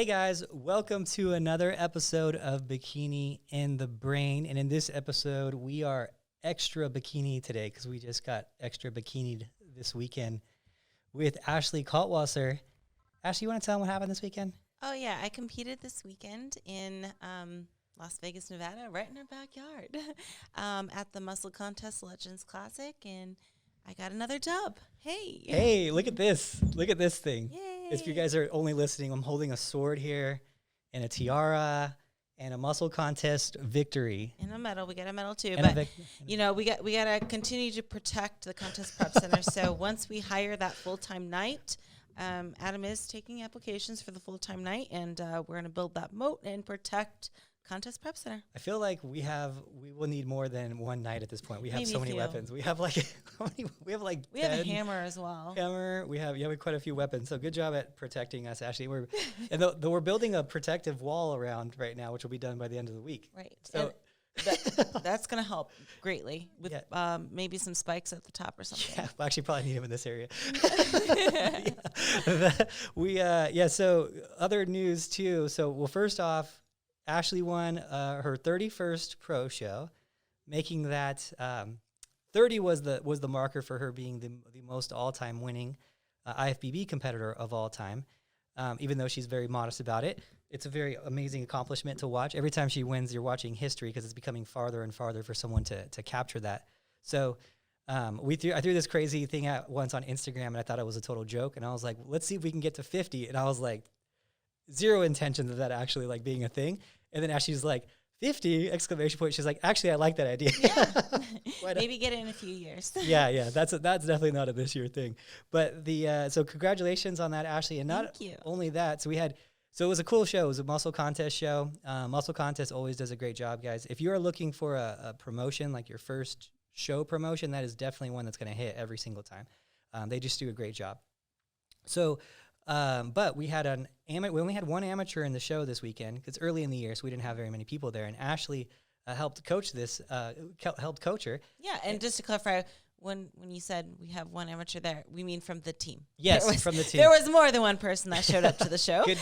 Hey guys, welcome to another episode of Bikini in the Brain. And in this episode, we are extra bikini today because we just got extra bikinied this weekend with Ashley Kaltwasser. Ashley, you want to tell them what happened this weekend? Oh, yeah. I competed this weekend in Las Vegas, Nevada, right in our backyard at the Muscle Contest Legends Classic, and I got another dub. Hey. Hey, look at this. Look at this thing. Yay. If you guys are only listening, I'm holding a sword here and a tiara and a muscle contest victory. And a medal. We got a medal, too. And but, we got to continue to protect the Contest Prep Center. So once we hire that full-time night, Adam is taking applications for the full-time night, and we're going to build that moat and protect Contest Prep Center. I feel like we will need more than one night at this point. We have Maybe so many few. weapons. We have like we have a hammer as well. We have quite a few weapons. So good job at protecting us, Ashley. We're we're building a protective wall around right now, which will be done by the end of the week. Right. So that's going to help greatly with maybe some spikes at the top or something. Yeah, we'll actually probably need them in this area. So other news too. So first off, Ashley won her 31st pro show, making that 30 was the marker for her being the most all-time winning IFBB competitor of all time. Even though she's very modest about it, it's a very amazing accomplishment to watch. Every time she wins, you're watching history because it's becoming farther and farther for someone to capture that. So I threw this crazy thing out once on Instagram, and I thought it was a total joke. And I was like, let's see if we can get to 50. And I was like, zero intention of that actually like being a thing. And then Ashley's like, 50 exclamation point. She's like, actually, I like that idea. Yeah. Maybe get it in a few years. Yeah. That's definitely not a this year thing. But so congratulations on that, Ashley. And not only that, so it was a cool show. It was a muscle contest show. Muscle Contest always does a great job, guys. If you are looking for a promotion, like your first show promotion, that is definitely one that's going to hit every single time. They just do a great job. So, but we only had one amateur in the show this weekend because it's early in the year, so we didn't have very many people there. And Ashley helped coach her. Yeah, and just to clarify, when you said we have one amateur there, we mean from the team. Yes, from the team. There was more than one person that showed up to the show. Good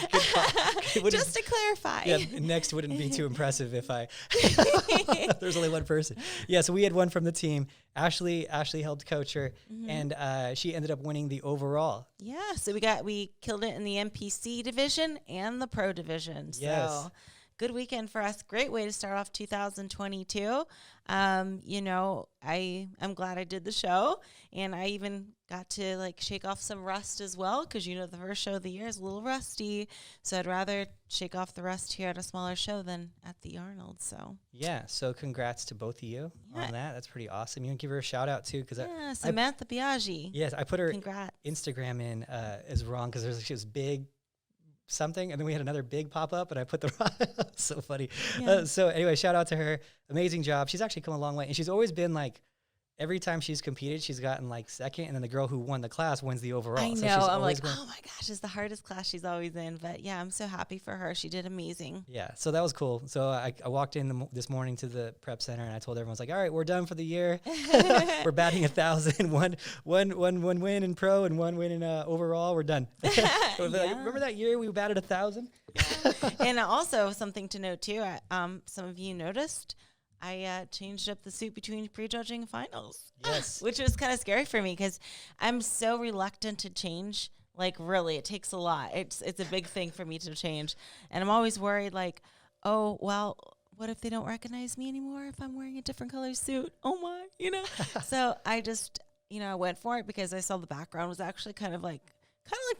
just to clarify. Yeah, next wouldn't be too impressive if there's only one person. Yeah, so we had one from the team. Ashley helped coach her, and she ended up winning the overall. Yeah, so we killed it in the MPC division and the pro division. Yes. So good weekend for us. Great way to start off 2022. I'm glad I did the show, and I even got to like shake off some rust as well because the first show of the year is a little rusty. So I'd rather shake off the rust here at a smaller show than at the Arnold. So yeah, so congrats to both of you on that. That's pretty awesome. You can give her a shout out too because Samantha Biaggi. Yes, I put her Congrats. Instagram in as wrong because she was big something, and then we had another big pop up, and I put the wrong. So funny. Yeah. So anyway, shout out to her. Amazing job. She's actually come a long way, and she's always been like, every time she's competed, she's gotten like second, and then the girl who won the class wins the overall. I know. I'm like, oh my gosh, it's the hardest class she's always in. But yeah, I'm so happy for her. She did amazing. Yeah, so that was cool. So I walked in this morning to the prep center, and I told everyone, I was like, all right, we're done for the year. We're batting 1,000. One win in pro and one win in overall. We're done. Remember that year we batted 1,000? And also something to note too. Some of you noticed. I changed up the suit between prejudging and finals. Yes. Which was kind of scary for me because I'm so reluctant to change. Like, really, it takes a lot. It's a big thing for me to change. And I'm always worried, like, oh, well, what if they don't recognize me anymore if I'm wearing a different color suit? Oh, my, So I just, I went for it because I saw the background was actually kind of like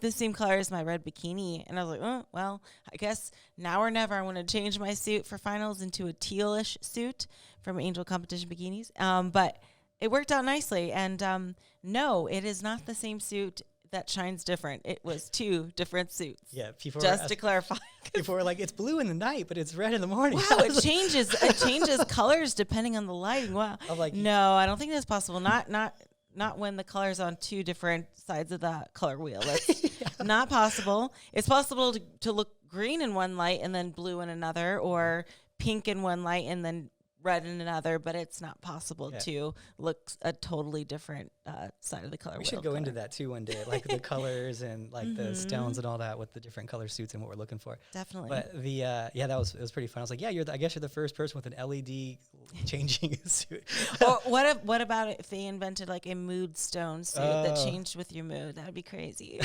the same color as my red bikini. And I was like, oh, well, I guess now or never. I want to change my suit for finals into a tealish suit from Angel Competition Bikinis. But it worked out nicely. And no, it is not the same suit that shines different. It was two different suits. Yeah, people just to clarify. People were like, it's blue in the night, but it's red in the morning. Wow, it changes colors depending on the lighting. Wow. I'm like, no, I don't think that's possible. Not when the color's on two different sides of the color wheel. That's not possible. It's possible to look green in one light and then blue in another, or pink in one light and then red in another, but it's not possible Yeah. to look a totally different side of the color We wheel should go into color. that too one day, like the colors and like the stones and all that with the different color suits and what we're looking for. Definitely. But the it was pretty fun. I was like, yeah, I guess you're the first person with an LED changing suit. Or what about if they invented like a mood stone suit that changed with your mood? That'd be crazy.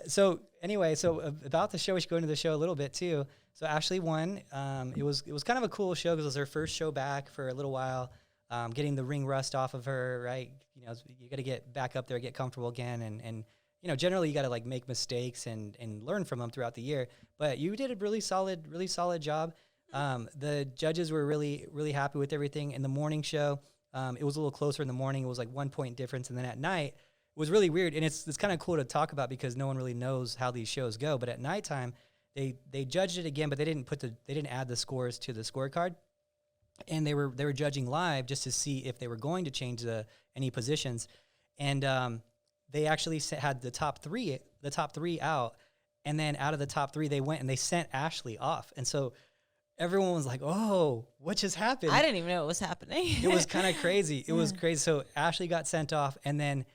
So anyway, about the show, we should go into the show a little bit too. So Ashley won. It was kind of a cool show because it was her first show back for a little while. Getting the ring rust off of her, right? You know, you got to get back up there, get comfortable again, and you know, generally you got to like make mistakes and learn from them throughout the year. But you did a really solid job. The judges were really happy with everything. In the morning show, it was a little closer in the morning. It was like 1 point difference, and then at night it was really weird. And it's kind of cool to talk about because no one really knows how these shows go. But at nighttime, they judged it again, but they didn't add the scores to the scorecard. And they were judging live just to see if they were going to change any positions, and they actually had the top three out, and then out of the top three they went and they sent Ashley off, and so everyone was like, "Oh, what just happened?" I didn't even know it was happening. It was kind of crazy. It was crazy. So Ashley got sent off, and then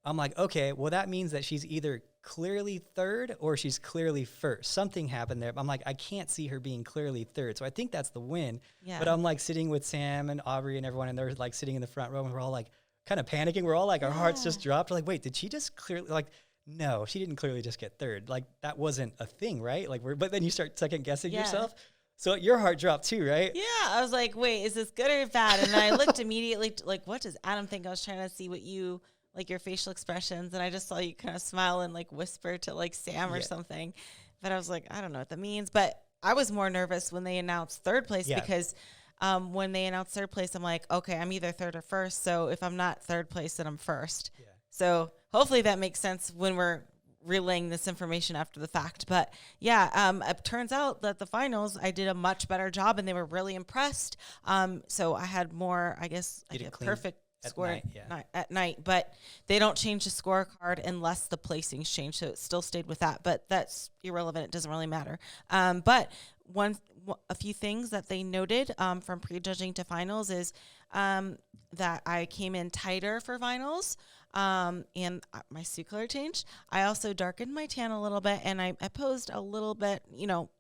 I'm like, okay, well that means that she's either clearly third or she's clearly first. Something happened there. I'm like, I can't see her being clearly third. So I think that's the win. Yeah. But I'm like sitting with Sam and Aubrey and everyone, and they're like sitting in the front row, and we're all like kind of panicking. We're all like, our hearts just dropped. We're like, wait, did she just clearly, like, no, she didn't clearly just get third. Like that wasn't a thing, right? Like but then you start second guessing yourself. So your heart dropped too, right? Yeah, I was like, wait, is this good or bad? And then I looked immediately, like, what does Adam think? I was trying to see what you, like your facial expressions, and I just saw you kind of smile and like whisper to like Sam or something. But I was like, I don't know what that means. But I was more nervous when they announced third place because when they announced third place, I'm like, okay, I'm either third or first. So if I'm not third place, then I'm first. Yeah. So hopefully that makes sense when we're relaying this information after the fact. But yeah, it turns out that the finals, I did a much better job and they were really impressed. So I had more, I guess, perfect score at night, but they don't change the scorecard unless the placings change. So it still stayed with that, but that's irrelevant. It doesn't really matter. But a few things that they noted from prejudging to finals is that I came in tighter for finals. And my suit color changed. I also darkened my tan a little bit, and I posed a little bit,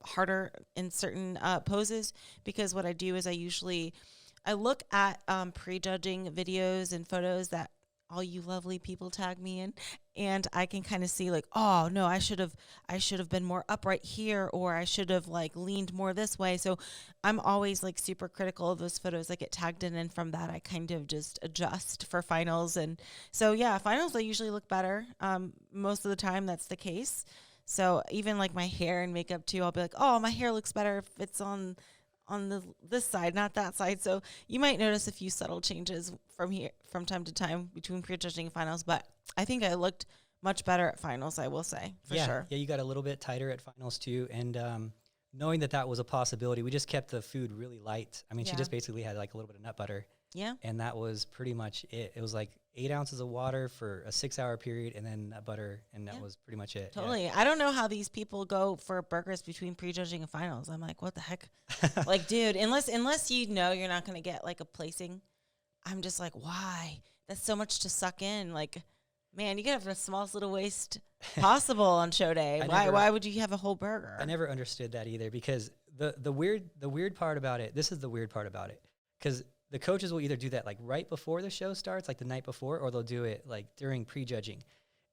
harder in certain poses, because what I do is I look at prejudging videos and photos that all you lovely people tag me in, and I can kind of see like, oh no, I should have been more upright here, or I should have like leaned more this way. So I'm always like super critical of those photos that get tagged in, and from that I kind of just adjust for finals. And so yeah, finals I usually look better. Most of the time that's the case. So even like my hair and makeup too, I'll be like, oh, my hair looks better if it's on this side, not that side. So you might notice a few subtle changes from time to time between prejudging and finals, but I think I looked much better at finals, I will say, for sure. Yeah, you got a little bit tighter at finals too, and knowing that was a possibility, we just kept the food really light. I mean, she just basically had like a little bit of nut butter. Yeah. And that was pretty much it. It was like 8 ounces of water for a 6-hour period, and then nut butter, and that was pretty much it. Totally. Yeah. I don't know how these people go for burgers between prejudging and finals. I'm like, what the heck? Like, dude, unless you know you're not going to get like a placing, I'm just like, why? That's so much to suck in. Like, man, you could have the smallest little waist possible on show day. Why would you have a whole burger? I never understood that either, because the weird part about it, this is the weird part about it, because the coaches will either do that like right before the show starts, like the night before, or they'll do it like during prejudging.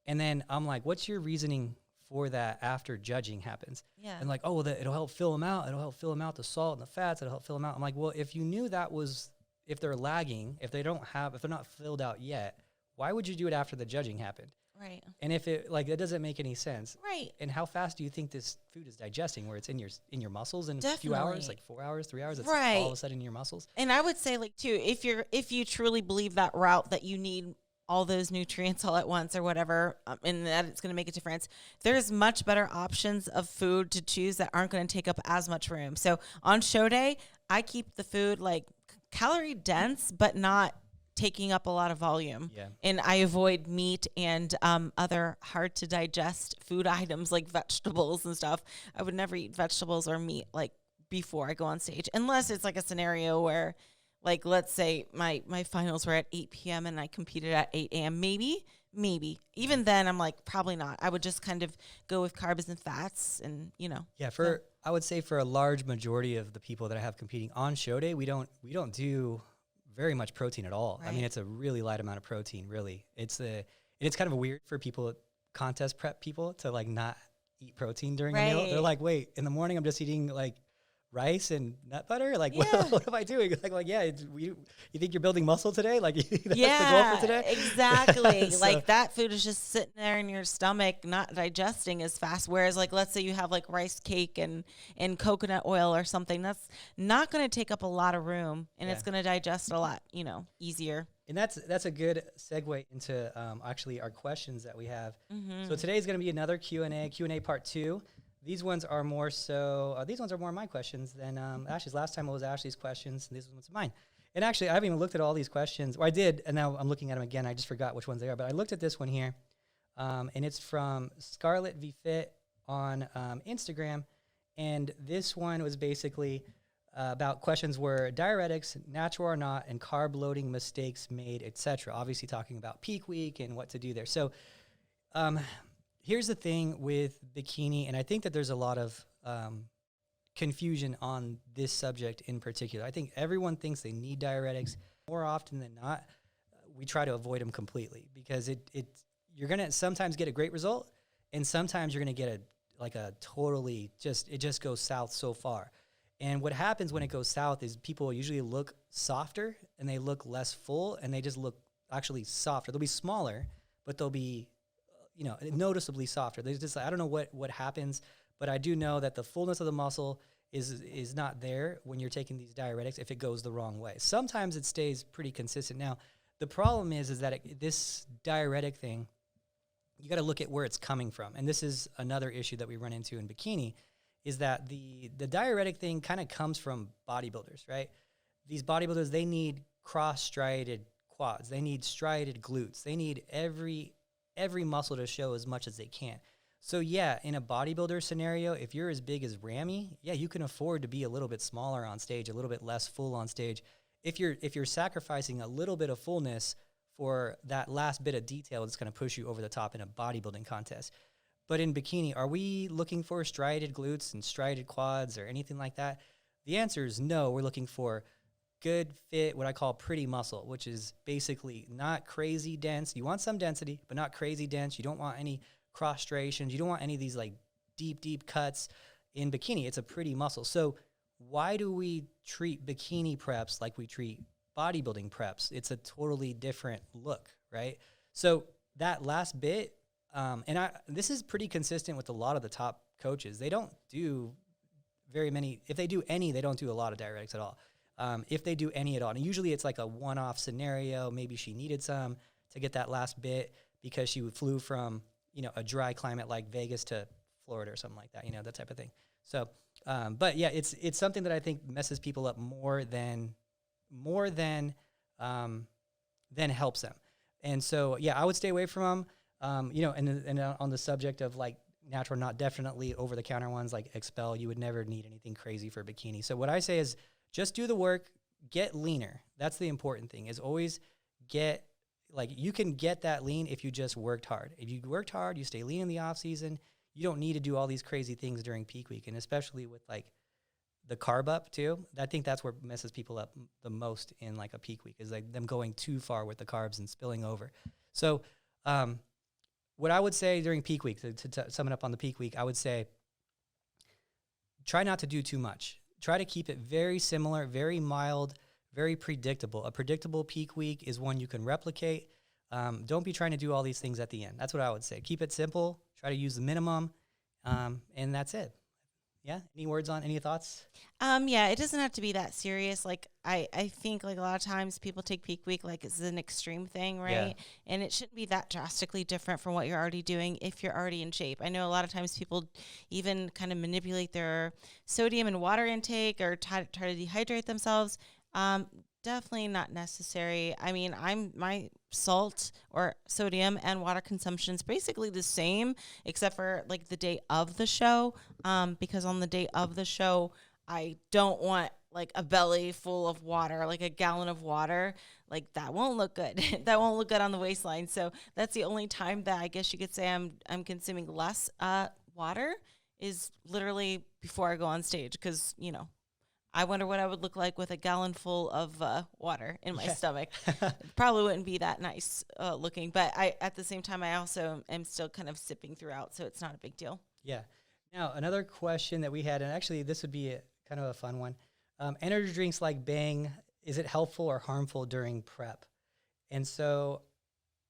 And then I'm like, what's your reasoning for that after judging happens? Yeah. And like, oh, well, it'll help fill them out. It'll help fill them out, the salt and the fats. It'll help fill them out. I'm like, well, if you knew that was, if they're lagging, if they're not filled out yet, why would you do it after the judging happened? Right. And if it, like, that doesn't make any sense. Right. And how fast do you think this food is digesting, where it's in your muscles in a few hours, like 4 hours, 3 hours, it's all of a sudden in your muscles? And I would say, like, too, if you truly believe that route, that you need all those nutrients all at once or whatever, and that it's going to make a difference, there's much better options of food to choose that aren't going to take up as much room. So on show day, I keep the food like calorie dense, but not taking up a lot of volume. Yeah. And I avoid meat and other hard to digest food items like vegetables and stuff. I would never eat vegetables or meat like before I go on stage, unless it's like a scenario where, like, let's say my finals were at 8 p.m. and I competed at 8 a.m. Maybe. Even then, I'm like, probably not. I would just kind of go with carbs and fats and, Yeah, I would say for a large majority of the people that I have competing on show day, we don't do very much protein at all. Right. I mean, it's a really light amount of protein, really. It's kind of weird for people, contest prep people, to like not eat protein during a meal. They're like, wait, in the morning I'm just eating like rice and nut butter? Like, what am I doing? Like, you think you're building muscle today? Like, that's the goal for today? Exactly. So, like, that food is just sitting there in your stomach, not digesting as fast. Whereas, like, let's say you have like rice cake and coconut oil or something, that's not going to take up a lot of room, and it's going to digest a lot, easier. And that's a good segue into actually our questions that we have. Mm-hmm. So today's going to be another Q&A part 2. These ones are more my questions than Ashley's. Last time it was Ashley's questions, and these ones are mine. And actually, I haven't even looked at all these questions. Or I did, and now I'm looking at them again. I just forgot which ones they are. But I looked at this one here, and it's from Scarlett V Fit on Instagram. And this one was basically about questions were diuretics, natural or not, and carb loading mistakes made, etc. Obviously talking about peak week and what to do there. So here's the thing with Bikini, and I think that there's a lot of confusion on this subject in particular. I think everyone thinks they need diuretics. More often than not, we try to avoid them completely because you're going to sometimes get a great result, and sometimes you're going to get it just goes south so far. And what happens when it goes south is people usually look softer and they look less full, and they just look actually softer. They'll be smaller, but they'll be noticeably softer. There's just, I don't know what happens, but I do know that the fullness of the muscle is not there when you're taking these diuretics if it goes the wrong way. Sometimes it stays pretty consistent. Now, the problem is that this diuretic thing, you got to look at where it's coming from. And this is another issue that we run into in Bikini, is that the diuretic thing kind of comes from bodybuilders, right? These bodybuilders, they need cross-striated quads. They need striated glutes. They need every muscle to show as much as they can. So yeah, in a bodybuilder scenario, if you're as big as Ramy, yeah, you can afford to be a little bit smaller on stage, a little bit less full on stage. If you're sacrificing a little bit of fullness for that last bit of detail, it's going to push you over the top in a bodybuilding contest. But in Bikini, are we looking for striated glutes and striated quads or anything like that? The answer is no. We're looking for good fit, what I call pretty muscle, which is basically not crazy dense. You want some density, but not crazy dense. You don't want any cross striations. You don't want any of these like deep cuts. In Bikini, it's a pretty muscle. So why do we treat Bikini preps like we treat bodybuilding preps? It's a totally different look, right? So that last bit, this is pretty consistent with a lot of the top coaches. They don't do very many. If they do any, they don't do a lot of diuretics at all. If they do any at all. And usually it's like a one-off scenario. Maybe she needed some to get that last bit because she flew from, a dry climate like Vegas to Florida or something like that, that type of thing. So, but yeah, it's something that I think messes people up more than helps them. And so, yeah, I would stay away from them. And on the subject of like natural, not definitely over-the-counter ones like Expel, you would never need anything crazy for Bikini. So what I say is just do the work, get leaner. That's the important thing, is always you can get that lean if you just worked hard. If you worked hard, you stay lean in the off season, you don't need to do all these crazy things during peak week. And especially with like the carb up too, I think that's where messes people up the most in like a peak week, is like them going too far with the carbs and spilling over. So what I would say during peak week, to sum it up on the peak week, I would say try not to do too much. Try to keep it very similar, very mild, very predictable. A predictable peak week is one you can replicate. Don't be trying to do all these things at the end. That's what I would say. Keep it simple. Try to use the minimum, and that's it. Yeah? Any thoughts? Yeah, it doesn't have to be that serious. Like, I think like a lot of times people take peak week like it's an extreme thing, right? Yeah. And it shouldn't be that drastically different from what you're already doing if you're already in shape. I know a lot of times people even kind of manipulate their sodium and water intake or try to dehydrate themselves. Definitely not necessary. I mean, my salt or sodium and water consumption is basically the same, except for like the day of the show. Because on the day of the show, I don't want like a belly full of water, like a gallon of water. Like that won't look good. That won't look good on the waistline. So that's the only time that I guess you could say I'm consuming less water is literally before I go on stage, because I wonder what I would look like with a gallon full of water in my stomach. It probably wouldn't be that nice looking, but at the same time, I also am still kind of sipping throughout, so it's not a big deal. Yeah. Now, another question that we had, and actually this would be kind of a fun one. Energy drinks like Bang, is it helpful or harmful during prep? And so,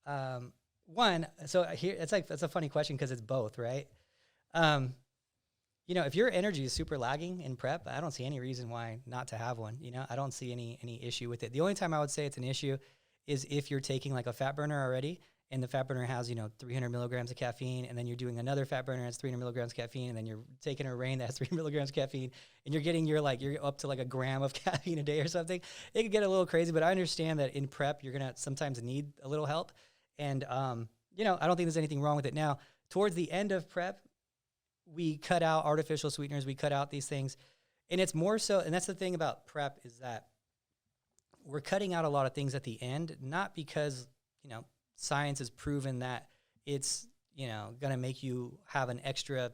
here, that's a funny question because it's both, right? If your energy is super lagging in prep, I don't see any reason why not to have one. I don't see any issue with it. The only time I would say it's an issue is if you're taking like a fat burner already, and the fat burner has 300 milligrams of caffeine, and then you're doing another fat burner that's 300 milligrams of caffeine, and then you're taking a Rain that has 300 milligrams of caffeine, and you're getting you're up to like a gram of caffeine a day or something. It could get a little crazy, but I understand that in prep you're gonna sometimes need a little help, and I don't think there's anything wrong with it. Now, towards the end of prep, we cut out artificial sweeteners, we cut out these things. And it's more so, and that's the thing about prep, is that we're cutting out a lot of things at the end, not because, science has proven that it's, going to make you have an extra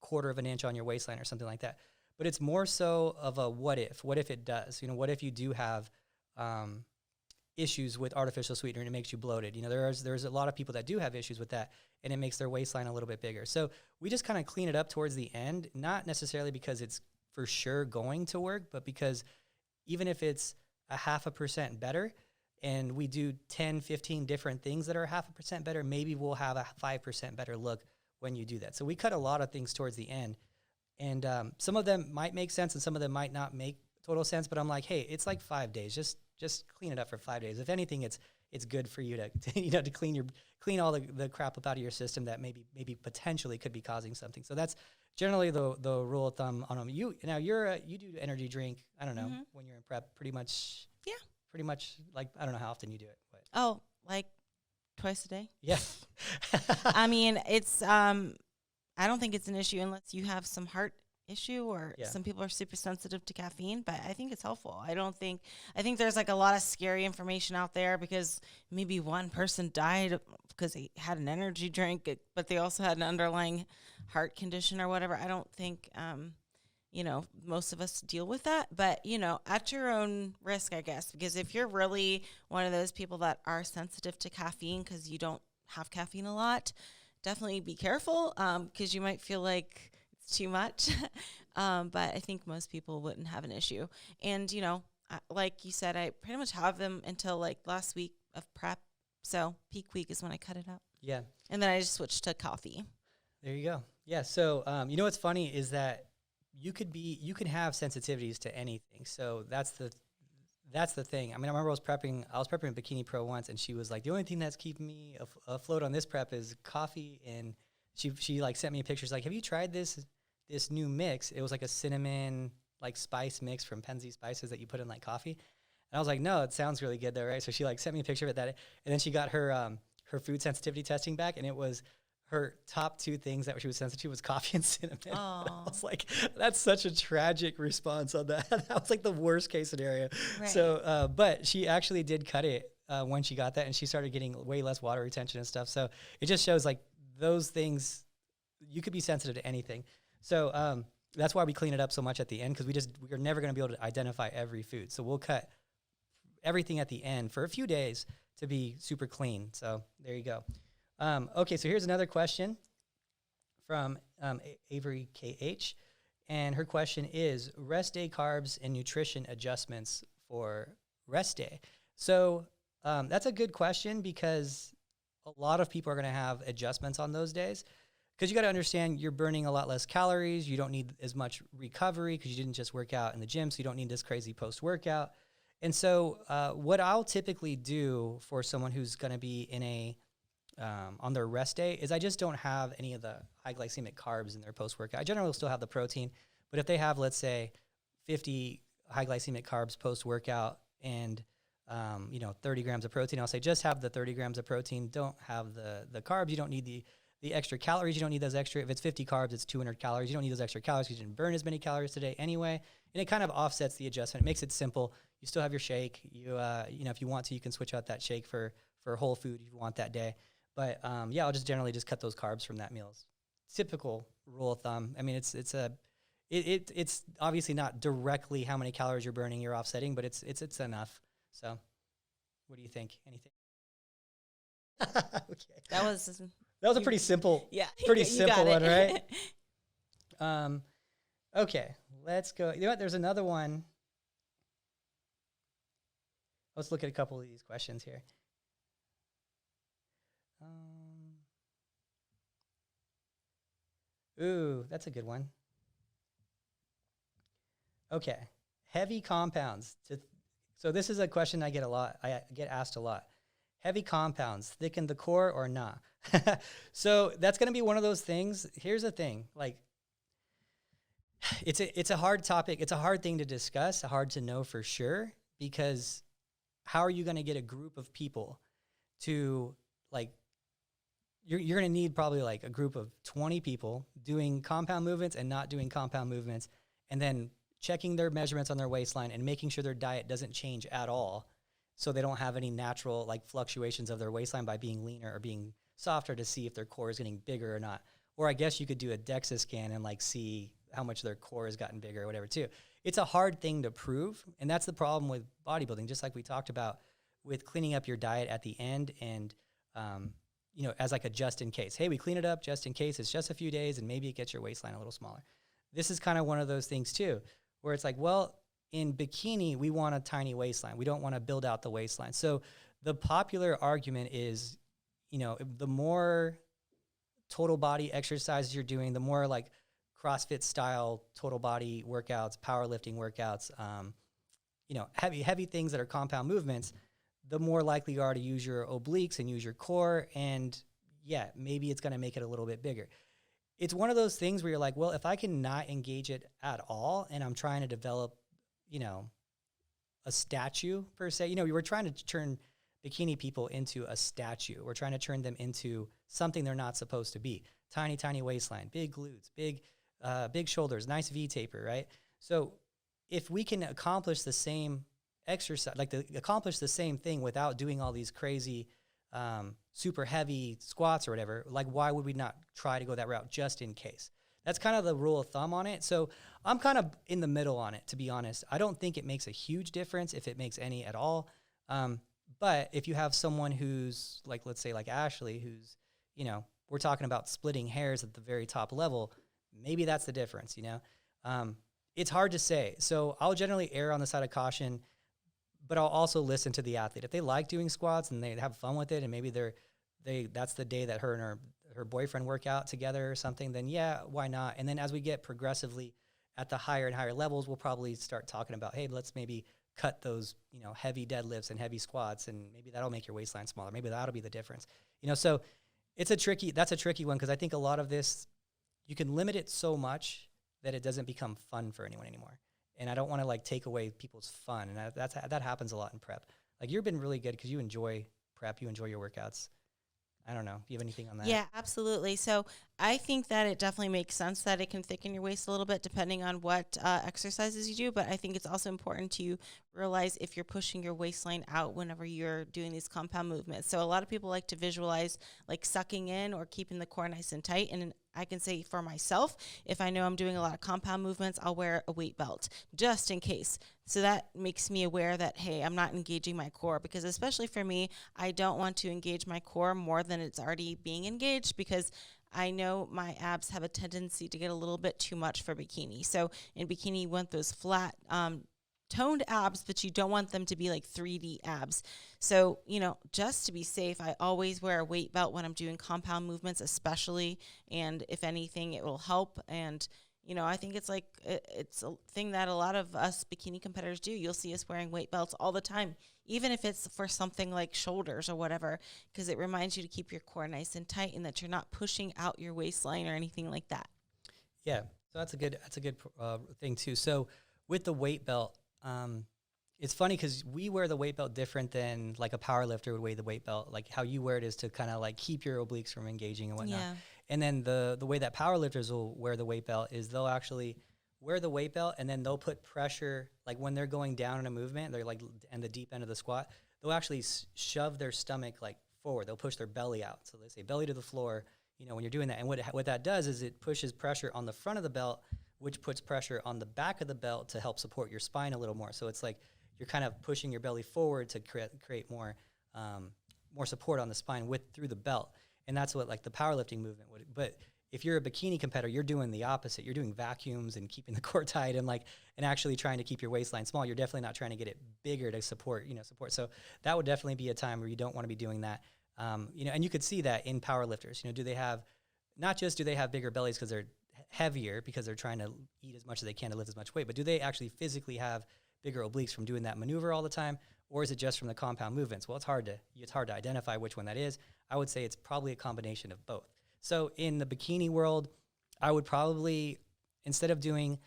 quarter of an inch on your waistline or something like that. But it's more so of a what if it does, what if you do have issues with artificial sweetener and it makes you bloated. There's a lot of people that do have issues with that, and it makes their waistline a little bit bigger. So we just kind of clean it up towards the end, not necessarily because it's for sure going to work, but because even if it's 0.5% better and we do 10, 15 different things that are 0.5% better, maybe we'll have a 5% better look when you do that. So we cut a lot of things towards the end, and some of them might make sense and some of them might not make total sense, but I'm like, hey, it's like 5 days. Just clean it up for 5 days. If anything, it's good for you to clean all the crap up out of your system that maybe potentially could be causing something. So that's generally the rule of thumb on them. You do energy drink. I don't know, when you're in prep, pretty much. Yeah. Pretty much, like, I don't know how often you do it. But. Like twice a day. Yeah. I mean, it's I don't think it's an issue unless you have some heart issue, or some people are super sensitive to caffeine, but I think it's helpful. I think there's like a lot of scary information out there because maybe one person died because they had an energy drink, but they also had an underlying heart condition or whatever. I don't think most of us deal with that, but at your own risk, I guess, because if you're really one of those people that are sensitive to caffeine because you don't have caffeine a lot, definitely be careful, because you might feel like it's too much. But I think most people wouldn't have an issue. And, like you said, I pretty much have them until like last week of prep. So peak week is when I cut it out. Yeah. And then I just switched to coffee. There you go. Yeah. So, what's funny is that you can have sensitivities to anything. So that's the thing. I mean, I remember I was prepping Bikini Pro once, and she was like, the only thing that's keeping me afloat on this prep is coffee. And she like sent me pictures like, have you tried this new mix? It was like a cinnamon like spice mix from Penzi Spices that you put in like coffee. And I was like, no, it sounds really good though, right? So she like sent me a picture of it, and then she got her food sensitivity testing back, and it was her top two things that she was sensitive to was coffee and cinnamon. I was like, that's such a tragic response on that. That was like the worst case scenario. Right. So, but she actually did cut it when she got that, and she started getting way less water retention and stuff. So it just shows like those things, you could be sensitive to anything. So that's why we clean it up so much at the end, because we're never going to be able to identify every food. So we'll cut everything at the end for a few days to be super clean. So there you go. Okay, so here's another question from Avery KH, and her question is rest day carbs and nutrition adjustments for rest day. So that's a good question, because a lot of people are going to have adjustments on those days, because you got to understand you're burning a lot less calories. You don't need as much recovery because you didn't just work out in the gym, so you don't need this crazy post-workout. And so what I'll typically do for someone who's going to be in on their rest day is I just don't have any of the high glycemic carbs in their post-workout. I generally will still have the protein, but if they have, let's say, 50 high glycemic carbs post-workout and 30 grams of protein, I'll say just have the 30 grams of protein. Don't have the carbs. You don't need the the extra calories, you don't need those extra. If it's 50 carbs, it's 200 calories. You don't need those extra calories because you didn't burn as many calories today anyway. And it kind of offsets the adjustment. It makes it simple. You still have your shake. You if you want to, you can switch out that shake for whole food if you want that day. But I'll just generally just cut those carbs from that meal. Typical rule of thumb. I mean, it's obviously not directly how many calories you're burning, you're offsetting, but it's enough. So, what do you think? Anything? Okay. That was a pretty simple, pretty simple one, right? Okay, let's go. You know what? There's another one. Let's look at a couple of these questions here. Ooh, that's a good one. Okay, heavy compounds. So this is a question I get a lot. I get asked a lot. Heavy compounds thicken the core or not? So that's going to be one of those things. Here's the thing, like it's a hard topic. It's a hard thing to discuss, hard to know for sure, because how are you going to get a group of people to like, you're going to need probably like a group of 20 people doing compound movements and not doing compound movements, and then checking their measurements on their waistline and making sure their diet doesn't change at all, so they don't have any natural like fluctuations of their waistline by being leaner or being softer, to see if their core is getting bigger or not. Or I guess you could do a DEXA scan and like see how much their core has gotten bigger or whatever too. It's a hard thing to prove, and that's the problem with bodybuilding, just like we talked about with cleaning up your diet at the end and as like a just in case. Hey, we clean it up just in case. It's just a few days and maybe it gets your waistline a little smaller. This is kind of one of those things too, where it's like, well, in bikini, we want a tiny waistline. We don't want to build out the waistline. So the popular argument is, the more total body exercises you're doing, the more like CrossFit style total body workouts, powerlifting workouts, heavy things that are compound movements, the more likely you are to use your obliques and use your core. And maybe it's going to make it a little bit bigger. It's one of those things where you're like, well, if I can not engage it at all, and I'm trying to develop, a statue per se, we were trying to turn bikini people into a statue. We're trying to turn them into something they're not supposed to be. Tiny, tiny waistline, big glutes, big shoulders, nice V taper, right? So if we can accomplish the same exercise, accomplish the same thing without doing all these crazy, super heavy squats or whatever, like why would we not try to go that route just in case? That's kind of the rule of thumb on it. So I'm kind of in the middle on it, to be honest. I don't think it makes a huge difference, if it makes any at all. But if you have someone who's like, let's say like Ashley, who's, we're talking about splitting hairs at the very top level, maybe that's the difference, It's hard to say. So I'll generally err on the side of caution, but I'll also listen to the athlete. If they like doing squats and they have fun with it, and maybe that's the day that her and her boyfriend work out together or something, then why not? And then as we get progressively at the higher and higher levels, we'll probably start talking about, hey, let's maybe cut those, heavy deadlifts and heavy squats, and maybe that'll make your waistline smaller. Maybe that'll be the difference. So that's a tricky one, because I think a lot of this, you can limit it so much that it doesn't become fun for anyone anymore. And I don't want to like take away people's fun. And that happens a lot in prep. Like you've been really good because you enjoy prep, you enjoy your workouts. I don't know. Do you have anything on that? Yeah, absolutely. So I think that it definitely makes sense that it can thicken your waist a little bit depending on what exercises you do. But I think it's also important to realize if you're pushing your waistline out whenever you're doing these compound movements. So a lot of people like to visualize like sucking in or keeping the core nice and tight. And I can say for myself, if I know I'm doing a lot of compound movements, I'll wear a weight belt just in case. So that makes me aware that, hey, I'm not engaging my core, because especially for me, I don't want to engage my core more than it's already being engaged, because I know my abs have a tendency to get a little bit too much for bikini. So in bikini, you want those flat, toned abs, but you don't want them to be like 3D abs. So, just to be safe, I always wear a weight belt when I'm doing compound movements, especially. And if anything, it will help. And, I think it's like, it's a thing that a lot of us bikini competitors do. You'll see us wearing weight belts all the time, even if it's for something like shoulders or whatever, because it reminds you to keep your core nice and tight and that you're not pushing out your waistline or anything like that. Yeah. So that's a good thing too. So with the weight belt, it's funny because we wear the weight belt different than like a power lifter would wear the weight belt. Like how you wear it is to kind of like keep your obliques from engaging and whatnot. Yeah. And then the way that powerlifters will wear the weight belt is they'll actually wear the weight belt, and then they'll put pressure, like when they're going down in a movement, they're like in the deep end of the squat, they'll actually shove their stomach like forward. They'll push their belly out. So they say belly to the floor, when you're doing that. And what that does is it pushes pressure on the front of the belt, which puts pressure on the back of the belt to help support your spine a little more. So it's like you're kind of pushing your belly forward to create more support on the spine through the belt. And that's what like the powerlifting movement would. But if you're a bikini competitor, you're doing the opposite. You're doing vacuums and keeping the core tight and actually trying to keep your waistline small. You're definitely not trying to get it bigger to support. So that would definitely be a time where you don't want to be doing that. And you could see that in powerlifters. Do they have bigger bellies because they're heavier because they're trying to eat as much as they can to lift as much weight, but do they actually physically have bigger obliques from doing that maneuver all the time, or is it just from the compound movements? Well, it's hard to identify which one that is. I would say it's probably a combination of both. So in the bikini world, I would probably, instead of doing,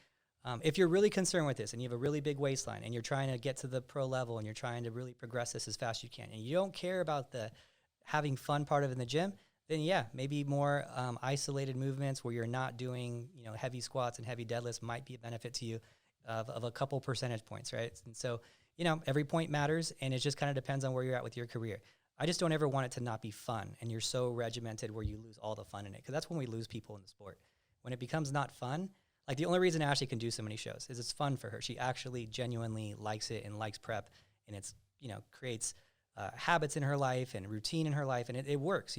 if you're really concerned with this and you have a really big waistline and you're trying to get to the pro level and you're trying to really progress this as fast as you can, and you don't care about the having fun part of it in the gym, then yeah, maybe more isolated movements where you're not doing, heavy squats and heavy deadlifts might be a benefit to you of a couple percentage points, right? And so, every point matters, and it just kind of depends on where you're at with your career. I just don't ever want it to not be fun and you're so regimented where you lose all the fun in it, because that's when we lose people in the sport. When it becomes not fun, like the only reason Ashley can do so many shows is it's fun for her. She actually genuinely likes it and likes prep, and it's, creates habits in her life and routine in her life, and it works,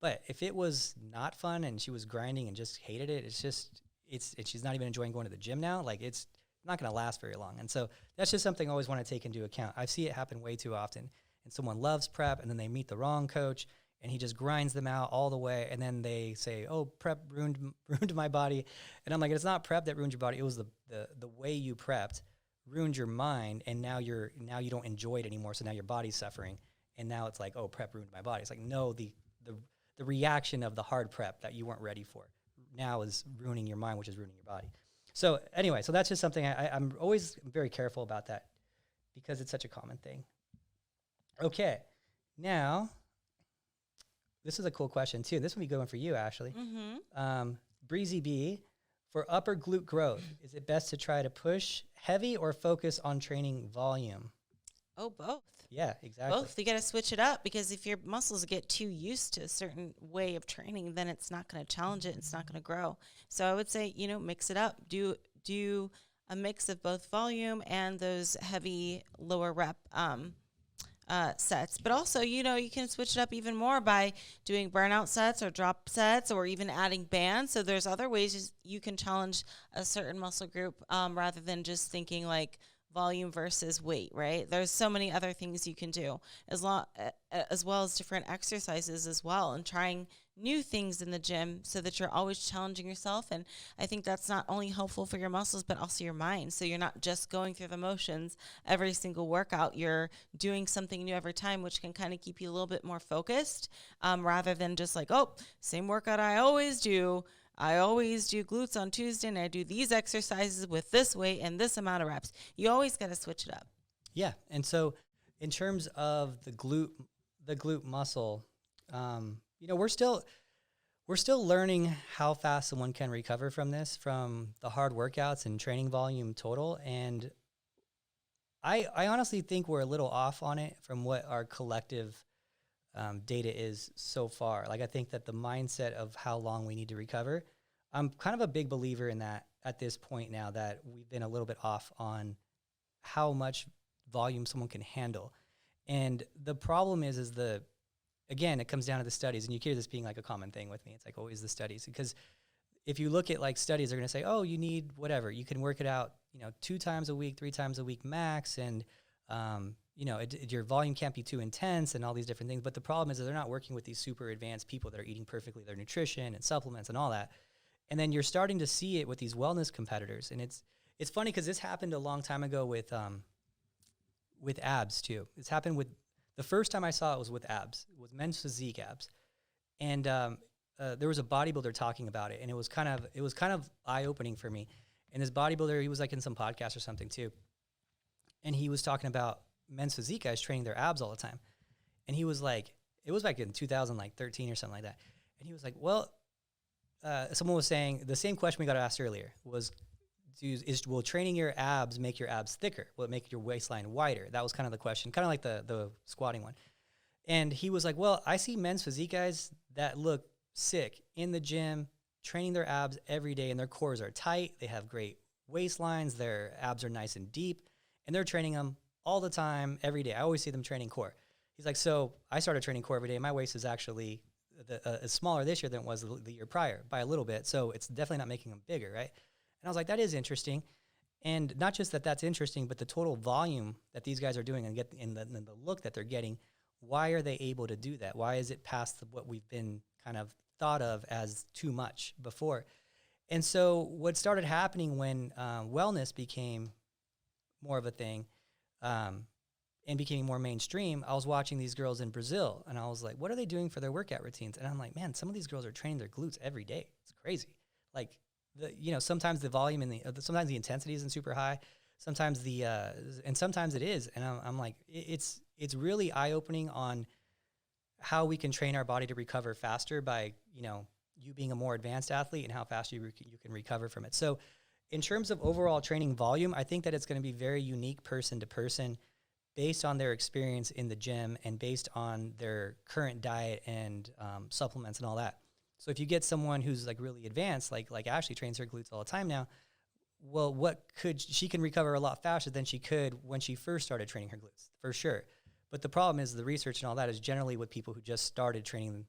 But if it was not fun and she was grinding and just hated it, she's not even enjoying going to the gym now, like it's not going to last very long. And so that's just something I always want to take into account. I see it happen way too often. And someone loves prep, and then they meet the wrong coach, and he just grinds them out all the way. And then they say, "Oh, prep ruined my body." And I'm like, it's not prep that ruined your body. It was the way you prepped ruined your mind, and now you don't enjoy it anymore. So now your body's suffering, and now it's like, "Oh, prep ruined my body." It's like, no, the reaction of the hard prep that you weren't ready for now is ruining your mind, which is ruining your body. So anyway, so that's just something I'm always very careful about that, because it's such a common thing. Okay, now, this is a cool question too. This will be going for you, Ashley. Mm-hmm. Breezy B, for upper glute growth, is it best to try to push heavy or focus on training volume? Oh, both. Yeah, exactly. Both. You got to switch it up, because if your muscles get too used to a certain way of training, then it's not going to challenge it. It's not going to grow. So I would say, mix it up. Do a mix of both volume and those heavy lower rep sets. But also, you can switch it up even more by doing burnout sets or drop sets, or even adding bands. So there's other ways you can challenge a certain muscle group rather than just thinking like volume versus weight, right? There's so many other things you can do, as well as different exercises as well, and trying new things in the gym so that you're always challenging yourself. And I think that's not only helpful for your muscles, but also your mind. So you're not just going through the motions every single workout. You're doing something new every time, which can kind of keep you a little bit more focused, rather than just like, oh, same workout I always do. I always do glutes on Tuesday, and I do these exercises with this weight and this amount of reps. You always got to switch it up. Yeah. And so in terms of the glute muscle, we're still learning how fast someone can recover from this, from the hard workouts and training volume total. And I honestly think we're a little off on it from what our collective data is so far. Like, I think that the mindset of how long we need to recover, I'm kind of a big believer in that at this point now, that we've been a little bit off on how much volume someone can handle. And the problem is again, it comes down to the studies, and you hear this being like a common thing with me. It's like always the studies, because if you look at like studies, they're going to say, oh, you need whatever. You can work it out, 2 times a week, 3 times a week max. And, your volume can't be too intense and all these different things. But the problem is that they're not working with these super advanced people that are eating perfectly their nutrition and supplements and all that. And then you're starting to see it with these wellness competitors. And it's funny, because this happened a long time ago with abs too. It's happened with, the first time I saw it was with abs. It was men's physique abs. And there was a bodybuilder talking about it, and it was kind of eye-opening for me. And this bodybuilder, he was like in some podcast or something too. And he was talking about men's physique guys training their abs all the time. And he was like, it was back in 2013 or something like that. And he was like, well, someone was saying the same question we got asked earlier was, will training your abs make your abs thicker? Will it make your waistline wider? That was kind of the question, kind of like the squatting one. And he was like, well, I see men's physique guys that look sick in the gym, training their abs every day, and their cores are tight. They have great waistlines. Their abs are nice and deep, and they're training them all the time, every day. I always see them training core. He's like, so I started training core every day. My waist is actually smaller this year than it was the year prior by a little bit. So it's definitely not making them bigger, right? And I was like, that is interesting. And not just that that's interesting, but the total volume that these guys are doing and the look that they're getting, why are they able to do that? Why is it past what we've been kind of thought of as too much before? And so what started happening when wellness became more of a thing and became more mainstream, I was watching these girls in Brazil, and I was like, what are they doing for their workout routines? And I'm like, man, some of these girls are training their glutes every day. It's crazy. Like, sometimes the volume and sometimes the intensity isn't super high. Sometimes and sometimes it is. And I'm like, it's really eye-opening on how we can train our body to recover faster by, you being a more advanced athlete and how fast you can recover from it. So in terms of overall training volume, I think that it's going to be very unique person to person based on their experience in the gym and based on their current diet and supplements and all that. So if you get someone who's like really advanced, like Ashley trains her glutes all the time now, well, she can recover a lot faster than she could when she first started training her glutes, for sure. But the problem is the research and all that is generally with people who just started training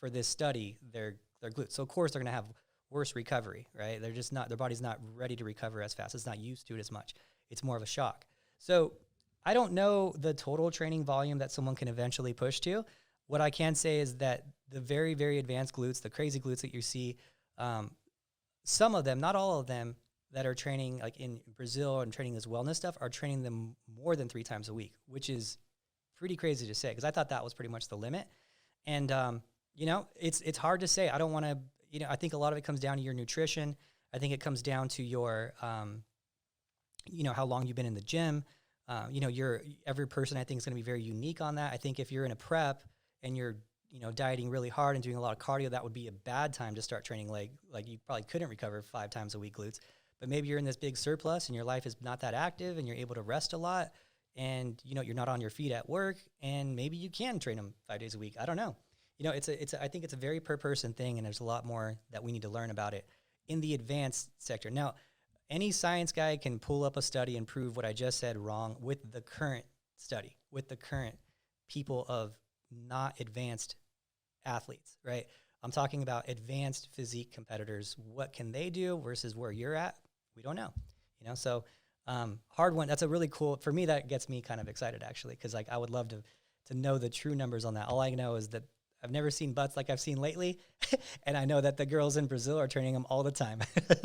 for this study, their glutes. So of course they're going to have worse recovery, right? They're just not, their body's not ready to recover as fast. It's not used to it as much. It's more of a shock. So I don't know the total training volume that someone can eventually push to. What I can say is that the very, very advanced glutes, the crazy glutes that you see, some of them, not all of them, that are training like in Brazil and training this wellness stuff are training them more than 3 times a week, which is pretty crazy to say because I thought that was pretty much the limit. And, it's hard to say. I don't want to, I think a lot of it comes down to your nutrition. I think it comes down to your, how long you've been in the gym. Every person I think is going to be very unique on that. I think if you're in a prep and you're, dieting really hard and doing a lot of cardio, that would be a bad time to start training like you probably couldn't recover 5 times a week glutes. But maybe you're in this big surplus and your life is not that active and you're able to rest a lot and, you're not on your feet at work and maybe you can train them 5 days a week. I don't know. I think it's a very per person thing and there's a lot more that we need to learn about it in the advanced sector. Now, any science guy can pull up a study and prove what I just said wrong with the current study, with the current people of not advanced athletes, right? I'm talking about advanced physique competitors. What can they do versus where you're at? We don't know, so hard one. That's a really cool, for me, that gets me kind of excited actually. Cause I would love to know the true numbers on that. All I know is that I've never seen butts like I've seen lately. And I know that the girls in Brazil are training them all the time.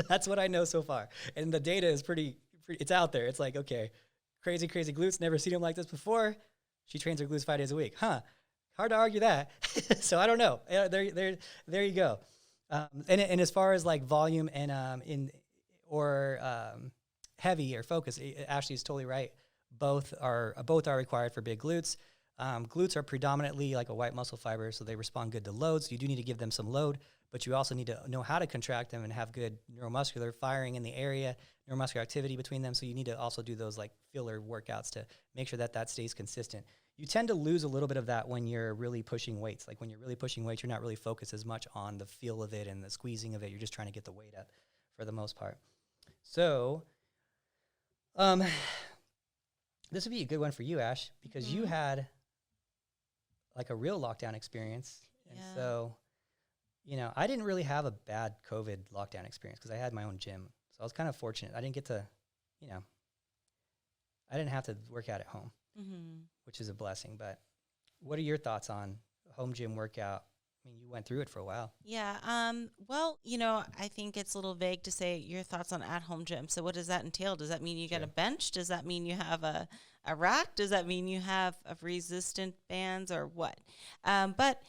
That's what I know so far. And the data is pretty, it's out there. It's like, okay, crazy glutes. Never seen them like this before. She trains her glutes 5 days a week. Hard to argue that. So I don't know. There you go. And as far as like volume and heavy or focus, Ashley is totally right. Both are required for big glutes. Glutes are predominantly like a white muscle fiber, so they respond good to loads. You do need to give them some load, but you also need to know how to contract them and have good neuromuscular firing in the area, neuromuscular activity between them. So you need to also do those like filler workouts to make sure that stays consistent. You tend to lose a little bit of that when you're really pushing weights. Like when you're really pushing weights, you're not really focused as much on the feel of it and the squeezing of it. You're just trying to get the weight up for the most part. So, this would be a good one for you, Ash, because you had like a real lockdown experience. And so, I didn't really have a bad COVID lockdown experience because I had my own gym. So I was kind of fortunate. I didn't get to, I didn't have to work out at home, which is a blessing. But what are your thoughts on home gym workout? I mean, you went through it for a while. Yeah. Well, I think it's a little vague to say your thoughts on at-home gym. So what does that entail? Does that mean you got a bench? Does that mean you have a rack? Does that mean you have resistant bands or what? But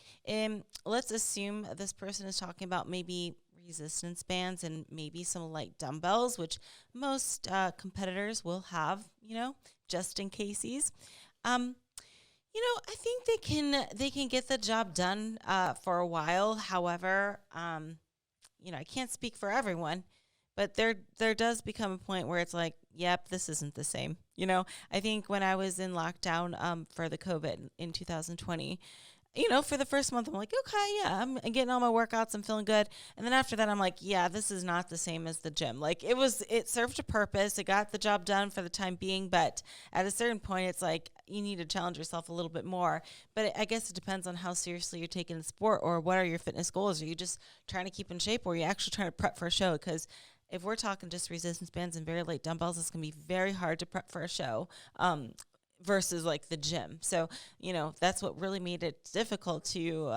let's assume this person is talking about maybe resistance bands and maybe some light dumbbells, which most competitors will have, just in cases. I think they can get the job done for a while. However, I can't speak for everyone, but there does become a point where it's like, yep, this isn't the same. I think when I was in lockdown for the COVID in 2020, for the first month, I'm like, okay, yeah, I'm getting all my workouts. I'm feeling good. And then after that, I'm like, yeah, this is not the same as the gym. Like it served a purpose. It got the job done for the time being. But at a certain point, it's like you need to challenge yourself a little bit more. But I guess it depends on how seriously you're taking the sport, or what are your fitness goals. Are you just trying to keep in shape, or are you actually trying to prep for a show? Because if we're talking just resistance bands and very light dumbbells, it's going to be very hard to prep for a show. Versus like the gym. So, that's what really made it difficult to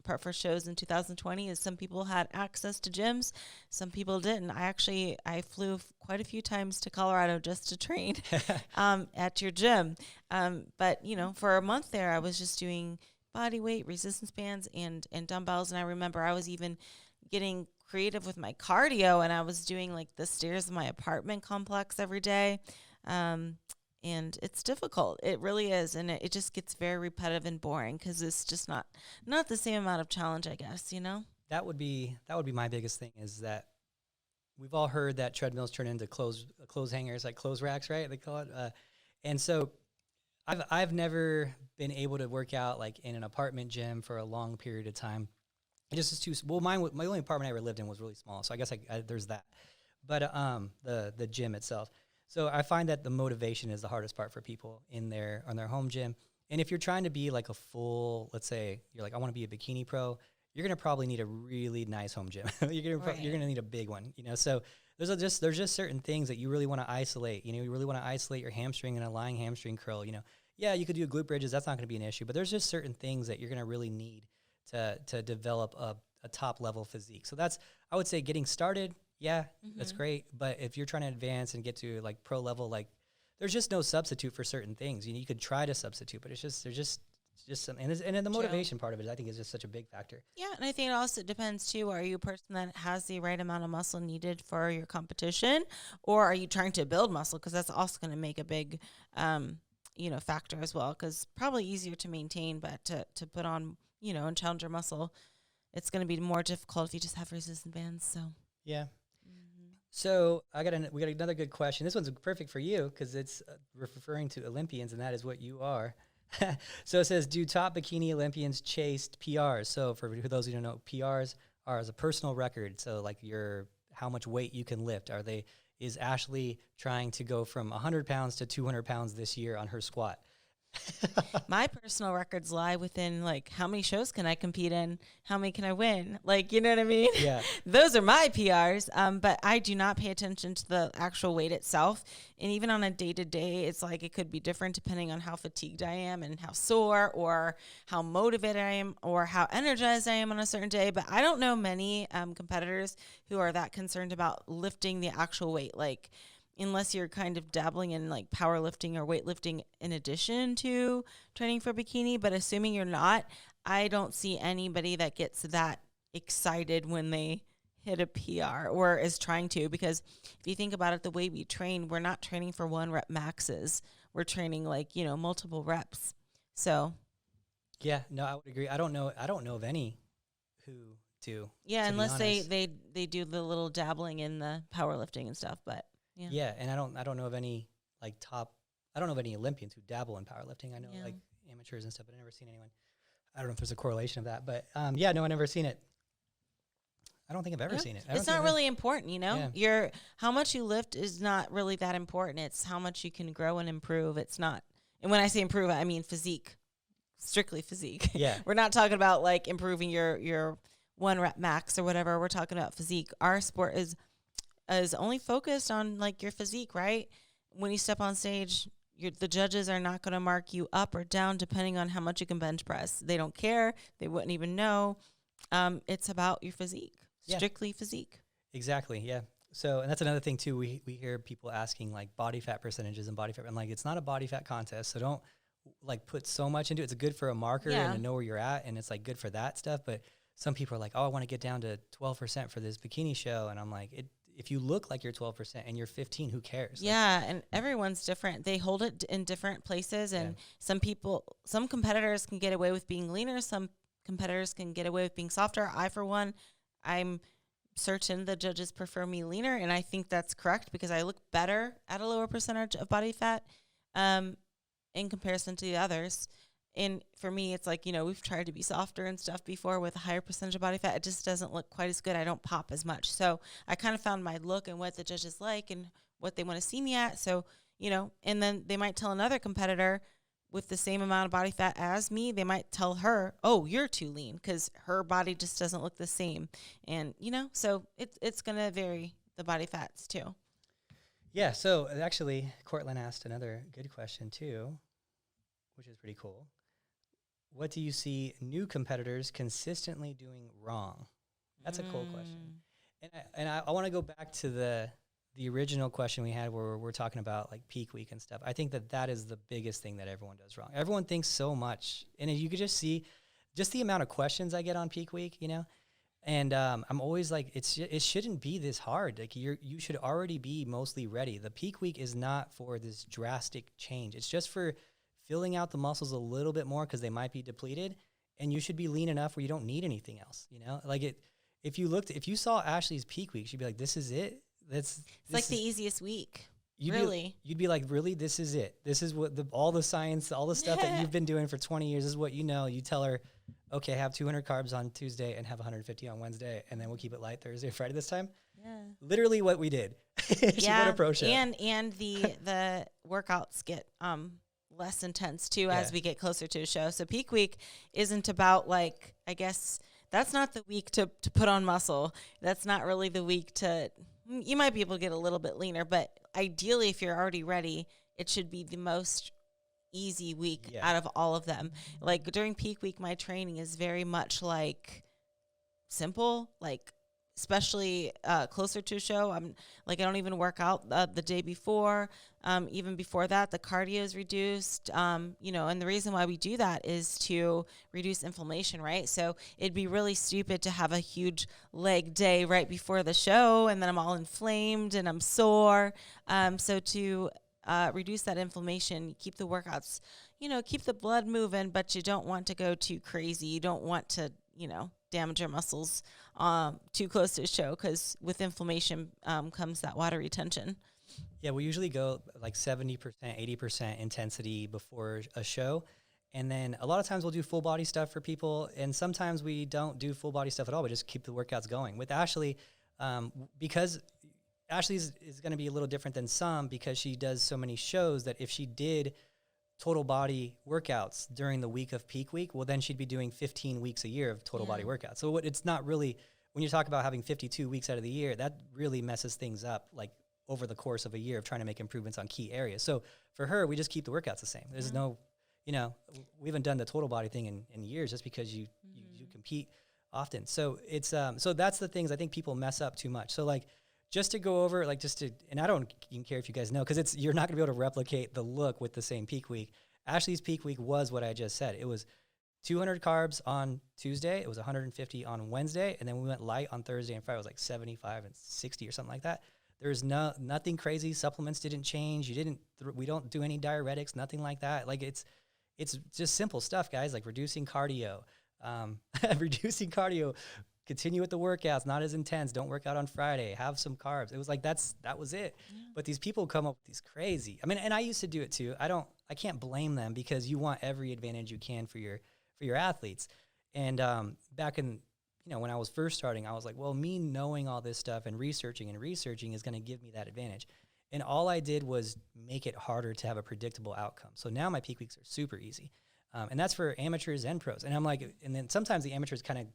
prep for shows in 2020 is some people had access to gyms. Some people didn't. I flew quite a few times to Colorado just to train at your gym. But, for a month there, I was just doing body weight, resistance bands, and dumbbells. And I remember I was even getting creative with my cardio, and I was doing like the stairs of my apartment complex every day. And it's difficult. It really is. And it just gets very repetitive and boring because it's just not the same amount of challenge, I guess, That would be my biggest thing is that we've all heard that treadmills turn into clothes hangers, like clothes racks, right? They call it. And so I've never been able to work out like in an apartment gym for a long period of time. It just is too, my only apartment I ever lived in was really small. So I guess there's that. But the gym itself. So I find that the motivation is the hardest part for people on their home gym. And if you're trying to be like a full, let's say you're like, I want to be a bikini pro, you're going to probably need a really nice home gym. You're going to need a big one, So there's just certain things that you really want to isolate. You really want to isolate your hamstring and a lying hamstring curl. Yeah, you could do glute bridges. That's not going to be an issue. But there's just certain things that you're going to really need to develop a top level physique. So I would say getting started. Yeah, that's great. But if you're trying to advance and get to like pro level, like there's just no substitute for certain things. You could try to substitute, but there's just some, and then the motivation part of it, I think, is just such a big factor. Yeah, and I think it also depends too. Are you a person that has the right amount of muscle needed for your competition, or are you trying to build muscle? Because that's also going to make a big, factor as well. Because probably easier to maintain, but to put on, and challenge your muscle, it's going to be more difficult if you just have resistance bands. So yeah. So we got another good question. This one's perfect for you because it's referring to Olympians, and that is what you are. So it says, do top bikini Olympians chase PRs? So for those who don't know, PRs are as a personal record. So like how much weight you can lift. Is Ashley trying to go from 100 pounds to 200 pounds this year on her squat? My personal records lie within like how many shows can I compete in, how many can I win, like, you know what I mean? Yeah. Those are my PRs, but I do not pay attention to the actual weight itself. And even on a day-to-day, it's like it could be different depending on how fatigued I am and how sore or how motivated I am or how energized I am on a certain day. But I don't know many competitors who are that concerned about lifting the actual weight, like unless you're kind of dabbling in like powerlifting or weightlifting in addition to training for bikini. But assuming you're not, I don't see anybody that gets that excited when they hit a PR or is trying to, because if you think about it, the way we train, we're not training for 1 rep maxes. We're training like, multiple reps. So yeah, no, I would agree. I don't know of any who do. Yeah, unless they do the little dabbling in the powerlifting and stuff, but yeah, and I don't know of any like I don't know of any Olympians who dabble in powerlifting. I know like amateurs and stuff, but I've never seen anyone. I don't know if there's a correlation of that, but no, I've never seen it. I don't think I've ever seen it. It's not really important, Yeah. How much you lift is not really that important. It's how much you can grow and improve. It's not, and when I say improve, I mean physique, strictly physique. Yeah, we're not talking about like improving your 1 rep max or whatever. We're talking about physique. Our sport is only focused on like your physique, right? When you step on stage, the judges are not going to mark you up or down depending on how much you can bench press. They don't care. They wouldn't even know. It's about your physique, strictly physique. Exactly. Yeah. So, and that's another thing too. We hear people asking like body fat percentages and body fat, and like it's not a body fat contest. So don't like put so much into it. It's good for a marker and to know where you're at, and it's like good for that stuff. But some people are like, oh, I want to get down to 12% for this bikini show, and I'm like, if you look like you're 12% and you're 15, who cares? Yeah, and everyone's different. They hold it in different places, and some competitors can get away with being leaner. Some competitors can get away with being softer. I, for one, I'm certain the judges prefer me leaner, and I think that's correct because I look better at a lower percentage of body fat in comparison to the others. And for me, it's like, we've tried to be softer and stuff before with a higher percentage of body fat. It just doesn't look quite as good. I don't pop as much. So I kind of found my look and what the judges like and what they want to see me at. So, and then they might tell another competitor with the same amount of body fat as me, they might tell her, oh, you're too lean, because her body just doesn't look the same. And, so it's going to vary the body fats too. Yeah, so actually, Cortland asked another good question too, which is pretty cool. What do you see new competitors consistently doing wrong? That's a cool question. And I want to go back to the original question we had where we're talking about like peak week and stuff. I think that is the biggest thing that everyone does wrong. Everyone thinks so much. And you could just see just the amount of questions I get on peak week, And I'm always like, it shouldn't be this hard. Like you should already be mostly ready. The peak week is not for this drastic change. It's just for filling out the muscles a little bit more because they might be depleted, and you should be lean enough where you don't need anything else. Like if you saw Ashley's peak week, she'd be like, "This is it." It's like the easiest week. You'd be like, really, this is it. This is what all the science, all the stuff that you've been doing for 20 years is what you know. You tell her, okay, have 200 carbs on Tuesday and have 150 on Wednesday, and then we'll keep it light Thursday and Friday this time. Yeah. Literally what we did. She won a pro show. And the workouts get less intense too as we get closer to a show. So peak week isn't about like, I guess that's not the week to put on muscle. That's not really the week to, you might be able to get a little bit leaner, but ideally if you're already ready, it should be the most easy week out of all of them. Like during peak week, my training is very much like simple, like especially closer to a show. I don't even work out the day before. Even before that, the cardio is reduced, and the reason why we do that is to reduce inflammation, right? So it'd be really stupid to have a huge leg day right before the show, and then I'm all inflamed and I'm sore. So to reduce that inflammation, keep the workouts, keep the blood moving, but you don't want to go too crazy. You don't want to, damage your muscles too close to a show, because with inflammation comes that water retention. Yeah, we usually go like 70%, 80% intensity before a show. And then a lot of times we'll do full body stuff for people. And sometimes we don't do full body stuff at all. We just keep the workouts going. With Ashley, because Ashley is going to be a little different than some, because she does so many shows that if she did total body workouts during the week of peak week, well, then she'd be doing 15 weeks a year of total body workouts. So it's not really, when you talk about having 52 weeks out of the year, that really messes things up, like over the course of a year of trying to make improvements on key areas. So for her, we just keep the workouts the same. There's no, we haven't done the total body thing in years, just because you compete often. So it's, so that's the things I think people mess up too much. So like, just to go over, and I don't even care if you guys know, because you're not going to be able to replicate the look with the same peak week. Ashley's peak week was what I just said. It was 200 carbs on Tuesday. It was 150 on Wednesday. And then we went light on Thursday and Friday. It was like 75 and 60 or something like that. There's nothing crazy. Supplements didn't change. We don't do any diuretics, nothing like that. Like it's just simple stuff, guys, like reducing cardio, continue with the workouts, not as intense. Don't work out on Friday. Have some carbs. It was like, that was it. Yeah. But these people come up with these crazy. I mean, and I used to do it too. I can't blame them, because you want every advantage you can for your athletes. And back in, when I was first starting, I was like, well, me knowing all this stuff and researching is going to give me that advantage. And all I did was make it harder to have a predictable outcome. So now my peak weeks are super easy. And that's for amateurs and pros. And I'm like, and then sometimes the amateurs kind of,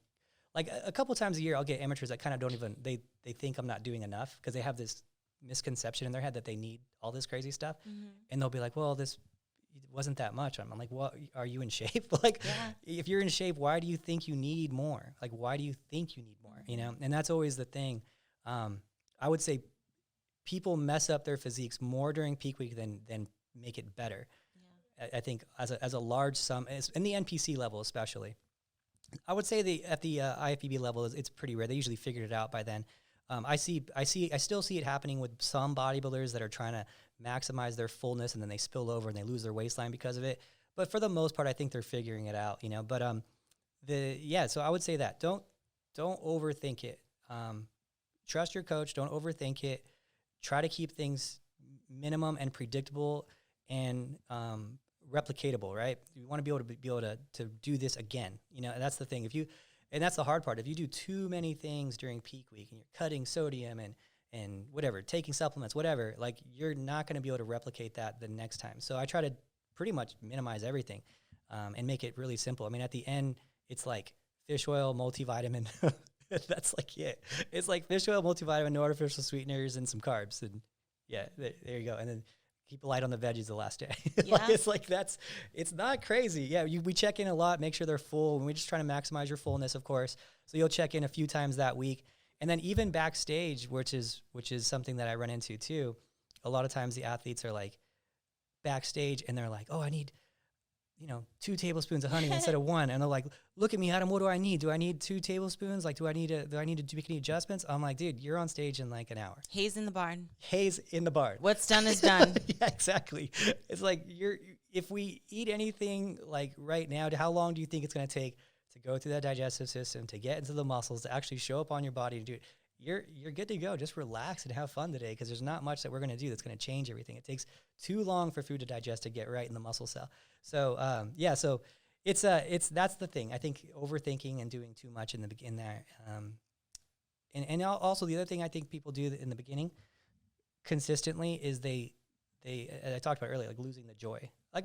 like a couple times a year, I'll get amateurs that kind of don't even, they think I'm not doing enough, because they have this misconception in their head that they need all this crazy stuff. Mm-hmm. And they'll be like, well, this wasn't that much. I'm like, well, are you in shape? Like, if you're in shape, why do you think you need more? Like, why do you think you need more? And that's always the thing. I would say people mess up their physiques more during peak week than make it better. Yeah. I think as a large sum, in the NPC level especially. I would say at the IFBB level, it's pretty rare. They usually figured it out by then. I still see it happening with some bodybuilders that are trying to maximize their fullness, and then they spill over and they lose their waistline because of it. But for the most part, I think they're figuring it out, But so I would say that don't overthink it. trust your coach. Don't overthink it. Try to keep things minimum and predictable and replicatable, right? You want to be able to do this again. You know, and that's the thing. And that's the hard part. If you do too many things during peak week and you're cutting sodium and whatever, taking supplements, whatever, like you're not going to be able to replicate that the next time. So I try to pretty much minimize everything and make it really simple. I mean, at the end, it's like fish oil, multivitamin. That's like it. It's like fish oil, multivitamin, no artificial sweeteners, and some carbs. And yeah, there you go. And then keep a light on the veggies the last day. Yeah. It's not crazy. Yeah, we check in a lot, make sure they're full, and we're just trying to maximize your fullness, of course. So you'll check in a few times that week. And then even backstage, which is something that I run into too, a lot of times the athletes are like backstage and they're like, oh, I need, 2 tablespoons of honey instead of 1. And they're like, look at me, Adam, what do I need? Do I need 2 tablespoons? Like, do I need to make any adjustments? I'm like, dude, you're on stage in like an hour. Haze in the barn. Haze in the barn. What's done is done. Yeah, exactly. It's like if we eat anything like right now, how long do you think it's going to take to go through that digestive system, to get into the muscles, to actually show up on your body and do it? You're good to go. Just relax and have fun today, because there's not much that we're going to do that's going to change everything. It takes too long for food to digest to get right in the muscle cell. So so it's that's the thing. I think overthinking and doing too much in there. And also the other thing I think people do in the beginning consistently is they I talked about earlier, like losing the joy. Like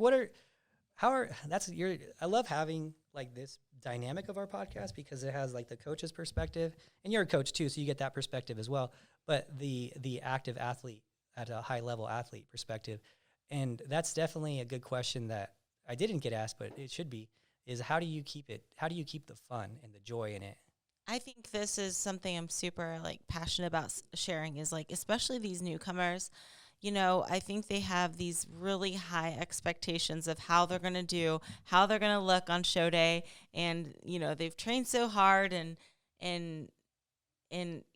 I love having like this dynamic of our podcast, because it has like the coach's perspective, and you're a coach too, so you get that perspective as well. But the active athlete at a high level athlete perspective, and that's definitely a good question that I didn't get asked, but it should be, is how do you keep the fun and the joy in it? I think this is something I'm super like passionate about sharing, is like, especially these newcomers. I think they have these really high expectations of how they're going to do, how they're going to look on show day. And, they've trained so hard and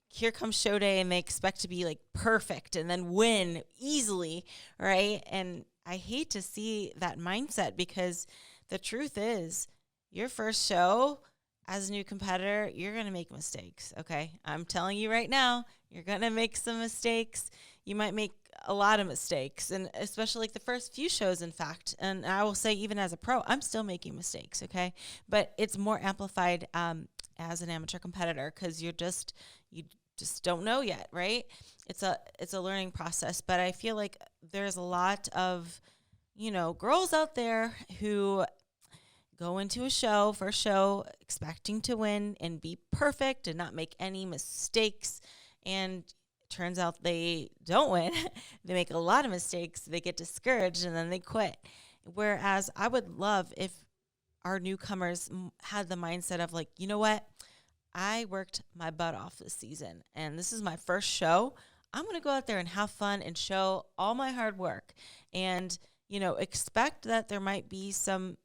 here comes show day and they expect to be like perfect and then win easily. Right. And I hate to see that mindset, because the truth is, your first show as a new competitor, you're going to make mistakes. Okay. I'm telling you right now, you're going to make some mistakes. You might make a lot of mistakes, and especially like the first few shows, in fact. And I will say, even as a pro, I'm still making mistakes, okay? But it's more amplified as an amateur competitor, because you just don't know yet, right? It's a learning process. But I feel like there's a lot of, girls out there who go into a first show, expecting to win and be perfect and not make any mistakes, and turns out they don't win. They make a lot of mistakes. They get discouraged and then they quit. Whereas I would love if our newcomers had the mindset of like, you know what? I worked my butt off this season and this is my first show. I'm going to go out there and have fun and show all my hard work, and, expect that there might be some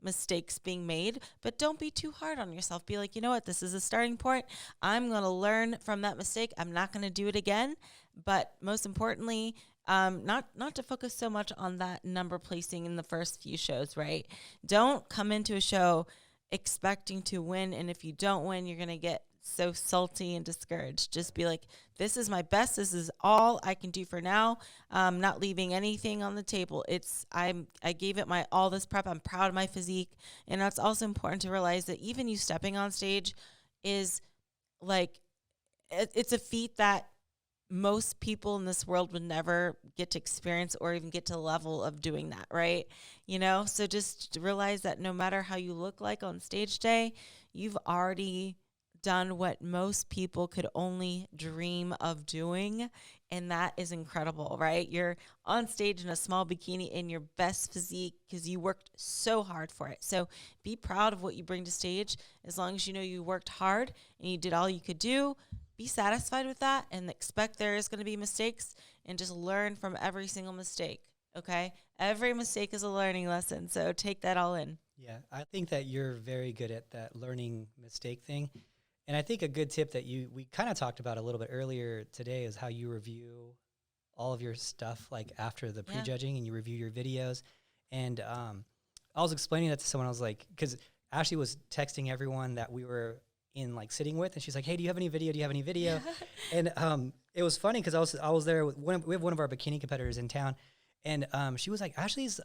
mistakes being made, but don't be too hard on yourself. Be like, you know what, this is a starting point. I'm going to learn from that mistake. I'm not going to do it again. But most importantly, not to focus so much on that number placing in the first few shows, right? Don't come into a show expecting to win, and if you don't win, you're going to get so salty and discouraged. Just be like, this is my best. This is all I can do for now. Not leaving anything on the table. I gave it my all this prep. I'm proud of my physique. And that's also important to realize that even you stepping on stage is like, it's a feat that most people in this world would never get to experience or even get to the level of doing that, right? So just realize that no matter how you look like on stage day, you've already done what most people could only dream of doing, and that is incredible, right? You're on stage in a small bikini in your best physique because you worked so hard for it. So be proud of what you bring to stage. As long as you know you worked hard and you did all you could do, be satisfied with that and expect there is going to be mistakes, and just learn from every single mistake, okay? Every mistake is a learning lesson, so take that all in. Yeah, I think that you're very good at that learning mistake thing. And I think a good tip that we kind of talked about a little bit earlier today is how you review all of your stuff, like after the prejudging, and you review your videos. And I was explaining that to someone. I was like, because Ashley was texting everyone that we were in like sitting with, and she's like, "Hey, do you have any video? Do you have any video?" And it was funny because I was there with we have one of our bikini competitors in town, and she was like, "Ashley's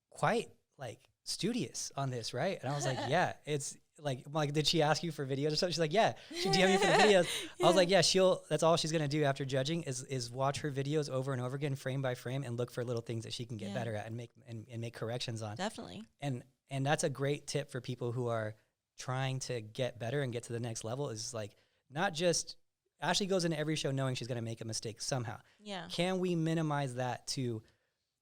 quite like studious on this, right?" And I was like, "Yeah, it's." Like, did she ask you for videos or something? She's like, yeah, she DM'd me for the videos. I was like, yeah, that's all she's going to do after judging is watch her videos over and over again, frame by frame, and look for little things that she can get better at and make corrections on. Definitely. And that's a great tip for people who are trying to get better and get to the next level is like, not just, Ashley goes into every show knowing she's going to make a mistake somehow. Yeah. Can we minimize that to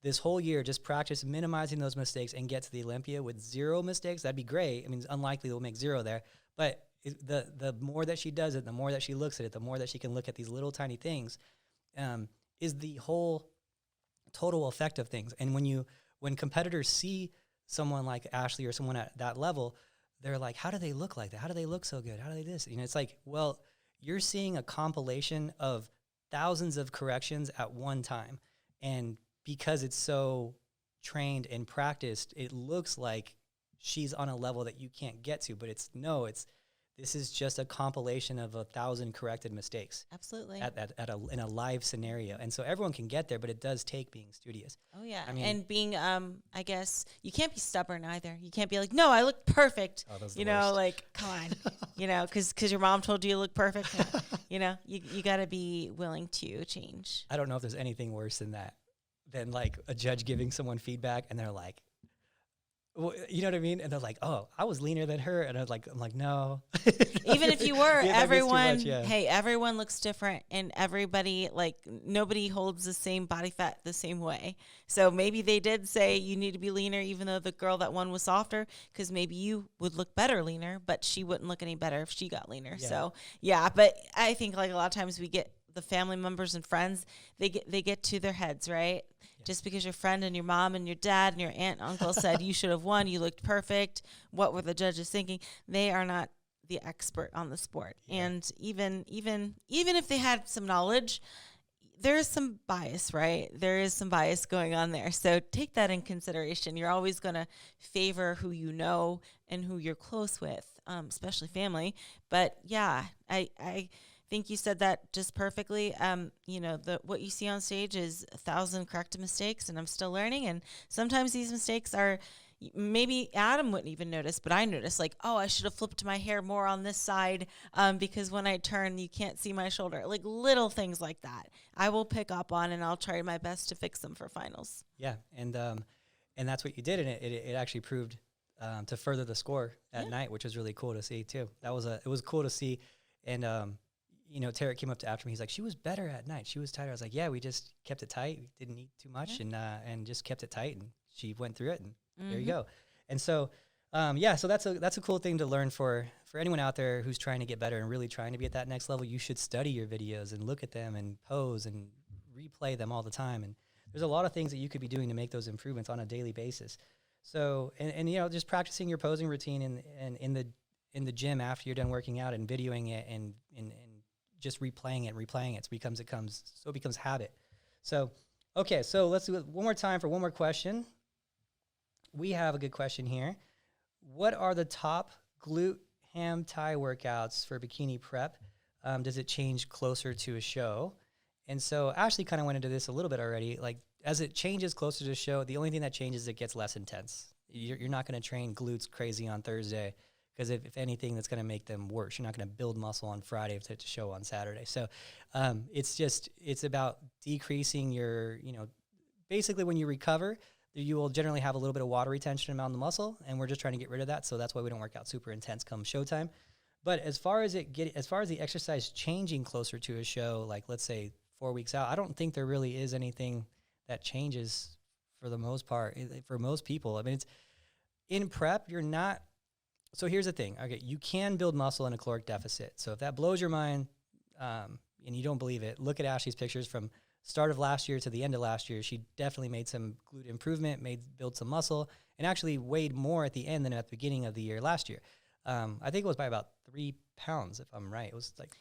this whole year, just practice minimizing those mistakes and get to the Olympia with 0 mistakes? That'd be great. I mean, it's unlikely we'll make 0 there, but the more that she does it, the more that she looks at it, the more that she can look at these little tiny things, is the whole total effect of things. And when competitors see someone like Ashley or someone at that level, they're like, how do they look like that? How do they look so good? How do they this? You know, it's like, well, you're seeing a compilation of thousands of corrections at one time. And because it's so trained and practiced, it looks like she's on a level that you can't get to, but this is just a compilation of 1,000 corrected mistakes. Absolutely. In a live scenario. And so everyone can get there, but it does take being studious. Oh yeah. I mean, and being, I guess you can't be stubborn either. You can't be like, no, I look perfect. Oh, those are you the know, worst. like, come on, cause your mom told you look perfect. You gotta be willing to change. I don't know if there's anything worse than that, than like a judge giving someone feedback and they're like, well, you know what I mean? And they're like, oh, I was leaner than her. And I'm like, no. Even if you were, Yeah, everyone, much, yeah. hey, everyone looks different, and everybody, like, nobody holds the same body fat the same way. So maybe they did say you need to be leaner, even though the girl that won was softer, because maybe you would look better leaner, but she wouldn't look any better if she got leaner. Yeah. So yeah, but I think like a lot of times we get the family members and friends, they get to their heads, right? Just because your friend and your mom and your dad and your aunt and uncle said you should have won, you looked perfect, what were the judges thinking? They are not the expert on the sport. Yeah. And even if they had some knowledge, there is some bias, right? There is some bias going on there. So take that in consideration. You're always going to favor who you know and who you're close with, especially family. But yeah, I think you said that just perfectly. What you see on stage is 1,000 corrected mistakes, and I'm still learning. And sometimes these mistakes are, maybe Adam wouldn't even notice, but I notice, like, oh, I should have flipped my hair more on this side because when I turn, you can't see my shoulder. Like little things like that, I will pick up on, and I'll try my best to fix them for finals. Yeah, and that's what you did, and it actually proved to further the score at night, which was really cool to see too. It was cool to see, and Tarek came up to after me. He's like, she was better at night. She was tighter. I was like, yeah, we just kept it tight. We didn't eat too much, and just kept it tight, and she went through it, and there you go. And so, so that's a cool thing to learn for anyone out there who's trying to get better and really trying to be at that next level. You should study your videos and look at them and pose and replay them all the time. And there's a lot of things that you could be doing to make those improvements on a daily basis. So, and just practicing your posing routine in the gym after you're done working out and videoing it and just replaying it, so it becomes habit. So, okay, so let's do it one more time for one more question. We have a good question here. What are the top glute ham thigh workouts for bikini prep? Does it change closer to a show? And so Ashley kind of went into this a little bit already. Like, as it changes closer to the show, the only thing that changes is it gets less intense. You're not going to train glutes crazy on Thursday, because if anything, that's going to make them worse. You're not going to build muscle on Friday to show on Saturday. So it's about decreasing your, basically when you recover, you will generally have a little bit of water retention around the muscle, and we're just trying to get rid of that. So that's why we don't work out super intense come showtime. But as far as the exercise changing closer to a show, like let's say 4 weeks out, I don't think there really is anything that changes for the most part for most people. I mean, it's in prep, you're not. So here's the thing. Okay, you can build muscle in a caloric deficit. So if that blows your mind and you don't believe it, look at Ashley's pictures from start of last year to the end of last year. She definitely made some glute improvement, built some muscle, and actually weighed more at the end than at the beginning of the year last year. I think it was by about 3 pounds, if I'm right. It was like...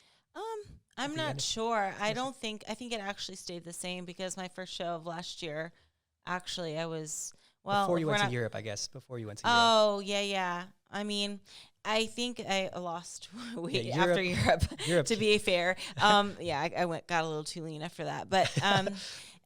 I'm not sure. I think it actually stayed the same, because my first show of last year, actually I was... Well, before you went to Europe, I guess. Before you went to Europe. Oh, yeah. I mean, I think I lost weight Yeah, after Europe. Europe. To be fair, yeah, I got a little too lean after that, but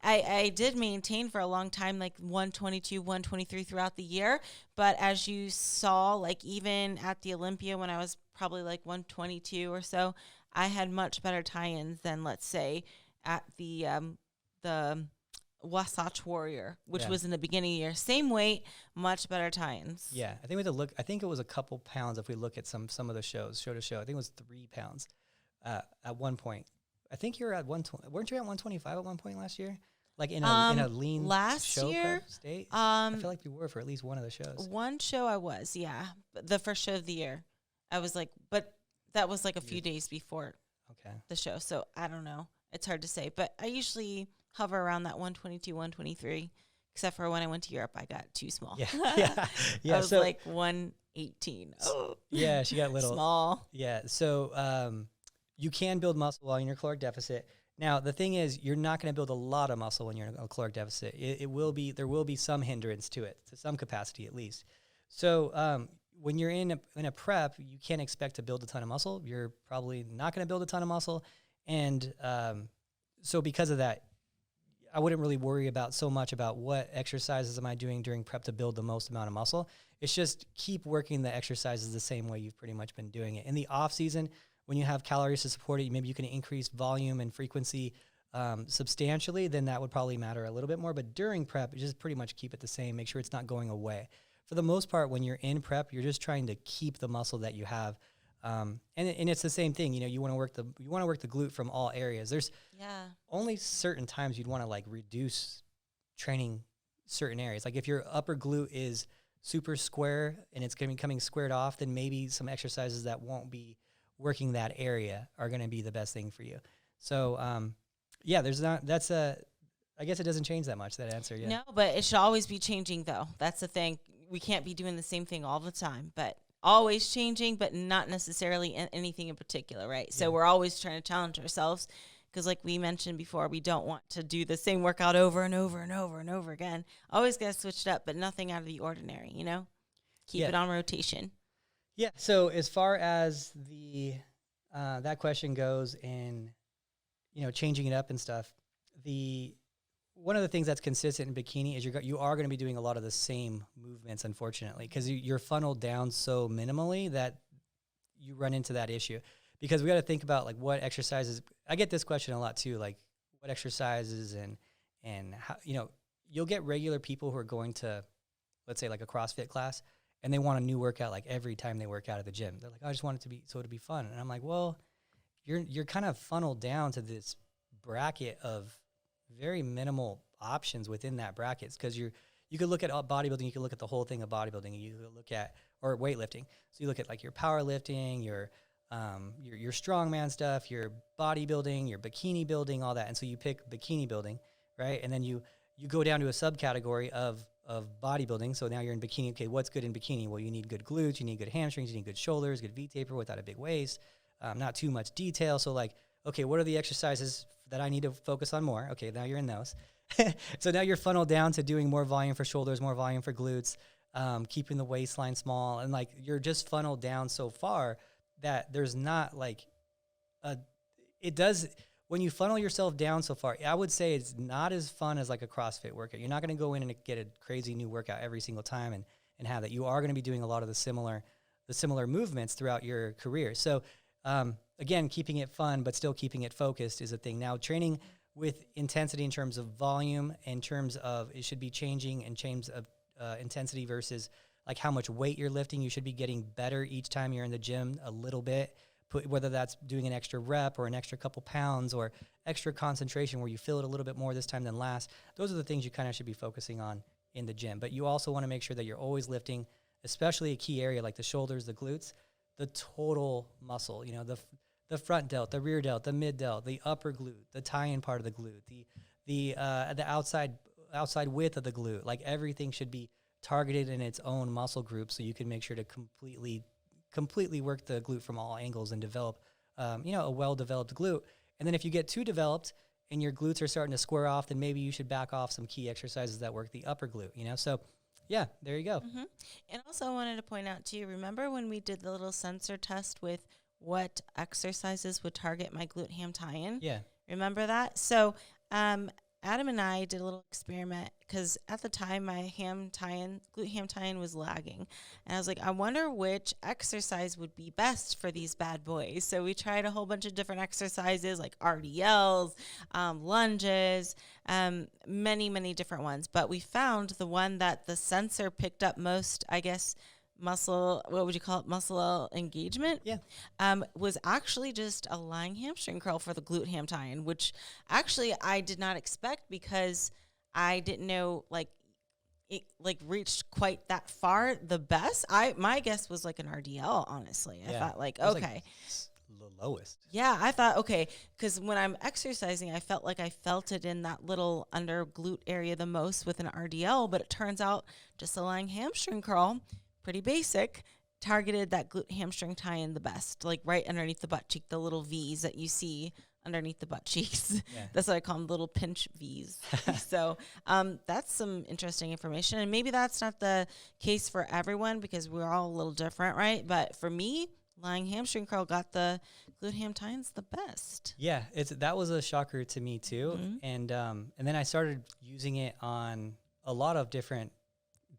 I did maintain for a long time, like 122, 123 throughout the year. But as you saw, like even at the Olympia when I was probably like 122 or so, I had much better tie-ins than, let's say, at the Wasatch Warrior, which was in the beginning of the year. Same weight, much better tie-ins. Yeah, I think we had to look. I think it was a couple pounds if we look at some of the shows, show to show. I think it was 3 pounds at one point. I think you were at 120. Weren't you at 125 at one point last year? Like in a lean last show year, prep state? I feel like we were for at least one of the shows. One show I was, yeah. The first show of the year. I was like, but that was like a few days before the show. So I don't know. It's hard to say. But I usually hover around that 122, 123. Except for when I went to Europe, I got too small. Yeah. I was like 118. Oh. Yeah, she got little. Small. Yeah, so you can build muscle while in your caloric deficit. Now, the thing is, you're not going to build a lot of muscle when you're in a caloric deficit. There will be some hindrance to it, to some capacity at least. So when you're in a prep, you can't expect to build a ton of muscle. You're probably not going to build a ton of muscle. And so because of that, I wouldn't really worry about so much about what exercises am I doing during prep to build the most amount of muscle. It's just keep working the exercises the same way you've pretty much been doing it. In the off season, when you have calories to support it, maybe you can increase volume and frequency substantially, then that would probably matter a little bit more. But during prep, just pretty much keep it the same. Make sure it's not going away. For the most part, when you're in prep, you're just trying to keep the muscle that you have. And it's the same thing. You want to work the glute from all areas. There's only certain times you'd want to like reduce training certain areas. Like if your upper glute is super square and it's going to be coming squared off, then maybe some exercises that won't be working that area are going to be the best thing for you. So, I guess it doesn't change that much, that answer. Yeah. No, but it should always be changing though. That's the thing. We can't be doing the same thing all the time, but always changing, but not necessarily anything in particular, right? So we're always trying to challenge ourselves because like we mentioned before, we don't want to do the same workout over and over and over and over again. Always got to switch it up, but nothing out of the ordinary, Keep it on rotation. Yeah. So as far as the that question goes in, changing it up and stuff, one of the things that's consistent in bikini is you are going to be doing a lot of the same movements, unfortunately, because you're funneled down so minimally that you run into that issue. Because we got to think about like what exercises. I get this question a lot too, like what exercises and how, you'll get regular people who are going to, let's say like a CrossFit class, and they want a new workout like every time they work out at the gym. They're like, I just want it to be fun. And I'm like, well, you're kind of funneled down to this bracket of very minimal options within that brackets, because you could look at bodybuilding, you could look at the whole thing of bodybuilding, you could look at, or weightlifting. So you look at like your powerlifting, your strongman stuff, your bodybuilding, your bikini building, all that. And so you pick bikini building, right? And then you go down to a subcategory of bodybuilding. So now you're in bikini. Okay, what's good in bikini? Well, you need good glutes, you need good hamstrings, you need good shoulders, good V-taper without a big waist, not too much detail. So like, okay, what are the exercises that I need to focus on more? Okay, now you're in those. So now you're funneled down to doing more volume for shoulders, more volume for glutes, keeping the waistline small. And like, you're just funneled down so far that there's not like when you funnel yourself down so far, I would say it's not as fun as like a CrossFit workout. You're not going to go in and get a crazy new workout every single time and have that. You are going to be doing a lot of the similar movements throughout your career. So again, keeping it fun, but still keeping it focused is a thing. Now, training with intensity in terms of volume, in terms of it should be changing in terms of intensity versus like how much weight you're lifting. You should be getting better each time you're in the gym a little bit, whether that's doing an extra rep or an extra couple pounds or extra concentration where you feel it a little bit more this time than last. Those are the things you kind of should be focusing on in the gym. But you also want to make sure that you're always lifting, especially a key area like the shoulders, the glutes, the total muscle, the front delt, the rear delt, the mid delt, the upper glute, the tie-in part of the glute, the outside width of the glute. Like everything should be targeted in its own muscle group, so you can make sure to completely work the glute from all angles and develop, a well-developed glute. And then if you get too developed and your glutes are starting to square off, then maybe you should back off some key exercises that work the upper glute. So Yeah, there you go. Mm-hmm. And also I wanted to point out to you, remember when we did the little sensor test with what exercises would target my glute ham tie-in? Yeah. Remember that? So Adam and I did a little experiment because at the time my glute ham tie-in was lagging. And I was like, I wonder which exercise would be best for these bad boys. So we tried a whole bunch of different exercises like RDLs, lunges, many, many different ones. But we found the one that the sensor picked up most, I guess, muscle, what would you call it? Muscle engagement. Yeah. Was actually just a lying hamstring curl for the glute ham tie-in, which actually I did not expect because I didn't know it reached quite that far. The best, my guess was like an RDL, honestly. I thought okay. The lowest. Yeah, I thought, okay, because when I'm exercising, I felt like I felt it in that little under glute area the most with an RDL, but it turns out just a lying hamstring curl, pretty basic, targeted that glute hamstring tie-in the best, like right underneath the butt cheek, the little V's that you see underneath the butt cheeks. Yeah. That's what I call them, little pinch V's. So that's some interesting information. And maybe that's not the case for everyone because we're all a little different, right? But for me, lying hamstring curl got the glute ham tie-ins the best. Yeah, that was a shocker to me too. Mm-hmm. And then I started using it on a lot of different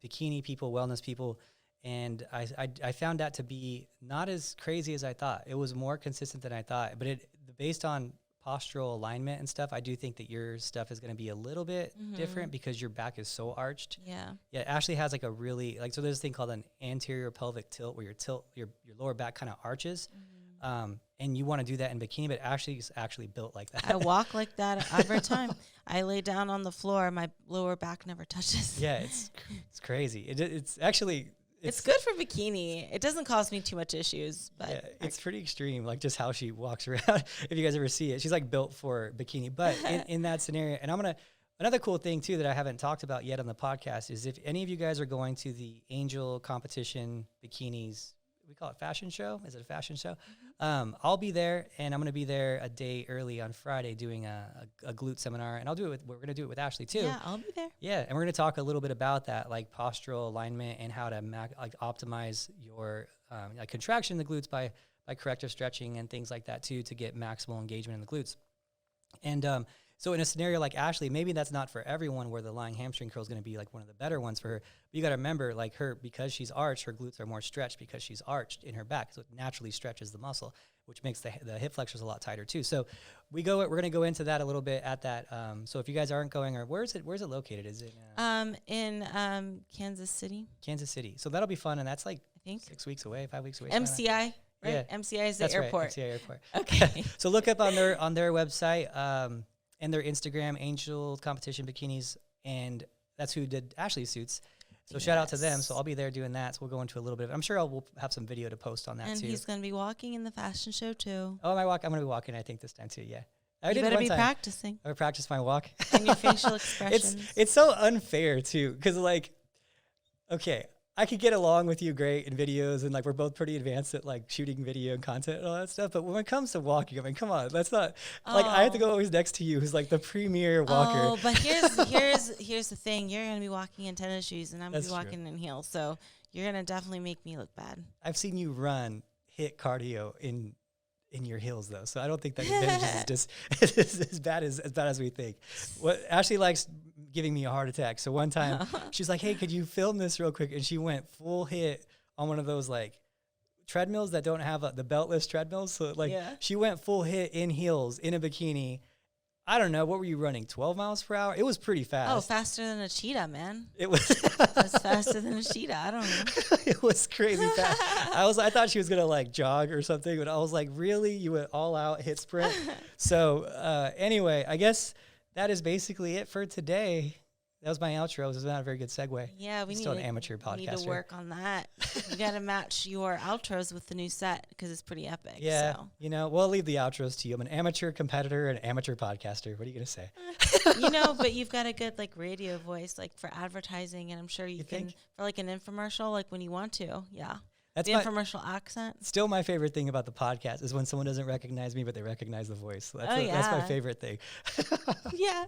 bikini people, wellness people. And I found that to be not as crazy as I thought. It was more consistent than I thought. But based on postural alignment and stuff, I do think that your stuff is going to be a little bit different because your back is so arched. Yeah. Yeah, Ashley has like a really, so there's this thing called an anterior pelvic tilt where your lower back kind of arches. And you want to do that in bikini, but Ashley is actually built like that. I walk like that every time. I lay down on the floor. My lower back never touches. Yeah, it's crazy. It's actually... It's good for bikini. It doesn't cause me too much issues, but yeah, it's pretty extreme, like just how she walks around. If you guys ever see it, she's like built for bikini. But in that scenario, and another cool thing too that I haven't talked about yet on the podcast is if any of you guys are going to the Angel competition bikinis, we call it fashion show. Is it a fashion show? I'll be there, and I'm going to be there a day early on Friday doing a glute seminar, and we're going to do it with Ashley too. Yeah, I'll be there. Yeah, and we're going to talk a little bit about that, like postural alignment and how to optimize your contraction in the glutes by corrective stretching and things like that too to get maximal engagement in the glutes. And so in a scenario like Ashley, maybe that's not for everyone where the lying hamstring curl is going to be like one of the better ones for her. But you got to remember, like because she's arched, her glutes are more stretched because she's arched in her back. So it naturally stretches the muscle, which makes the hip flexors a lot tighter too. So we're going to go into that a little bit at that. So if you guys aren't going, or where's it located? Is it in Kansas City? Kansas City. So that'll be fun. And that's like I think 5 weeks away. MCI. Right? Yeah. MCI is the That's airport. Right, MCI airport. Okay. So look up on their website and their Instagram, Angel Competition Bikinis, and that's who did Ashley's suits. So shout out to them. So I'll be there doing that. So we'll go into a little bit. I'm sure we'll have some video to post on that too. And he's going to be walking in the fashion show too. Oh, I'm going to be walking, I think, this time too. Yeah. You better be practicing. I practice my walk. And your facial expressions. It's so unfair too, because okay, I could get along with you great in videos, and we're both pretty advanced at shooting video and content and all that stuff. But when it comes to walking, I mean, come on, that's not I have to go always next to you, who's the premier walker. Oh, but here's the thing: you're gonna be walking in tennis shoes, and I'm gonna be walking in heels, so you're gonna definitely make me look bad. I've seen you hit cardio in your heels though, so I don't think that advantage is as bad as we think. What Ashley likes giving me a heart attack. So one time she's like, "Hey, could you film this real quick?" And she went full hit on one of those treadmills that don't have the beltless treadmills. So she went full hit in heels in a bikini. I don't know, what were you running? 12 miles per hour? It was pretty fast. Oh, faster than a cheetah, man. It was faster than a cheetah. I don't know. It was crazy fast. I thought she was gonna jog or something, but I was like, really? You went all out, hit sprint? So anyway, I guess that is basically it for today. That was my outro. This is not a very good segue. Yeah, we need an amateur podcaster. We need to work on that. You got to match your outros with the new set because it's pretty epic. Yeah, so. We'll leave the outros to you. I'm an amateur competitor and amateur podcaster. What are you gonna say? But you've got a good radio voice for advertising, and I'm sure you can think? For an infomercial when you want to. Yeah. That's the my infomercial accent. still my favorite thing about the podcast is when someone doesn't recognize me, but they recognize the voice. That's my favorite thing. Yeah.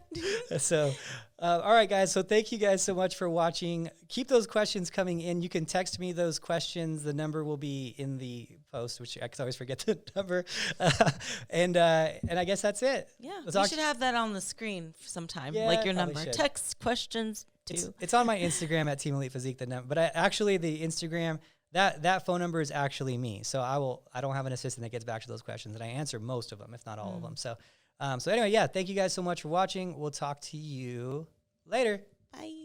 So, all right, guys. So thank you guys so much for watching. Keep those questions coming in. You can text me those questions. The number will be in the post, which I always forget the number. And I guess that's it. Yeah. You should have that on the screen sometime, Yeah, like your probably number. should. Text questions too. It's on my Instagram at Team Elite Physique. The number, but actually the Instagram. That phone number is actually me. So I don't have an assistant that gets back to those questions, and I answer most of them, if not all of them. So anyway, yeah, thank you guys so much for watching. We'll talk to you later. Bye.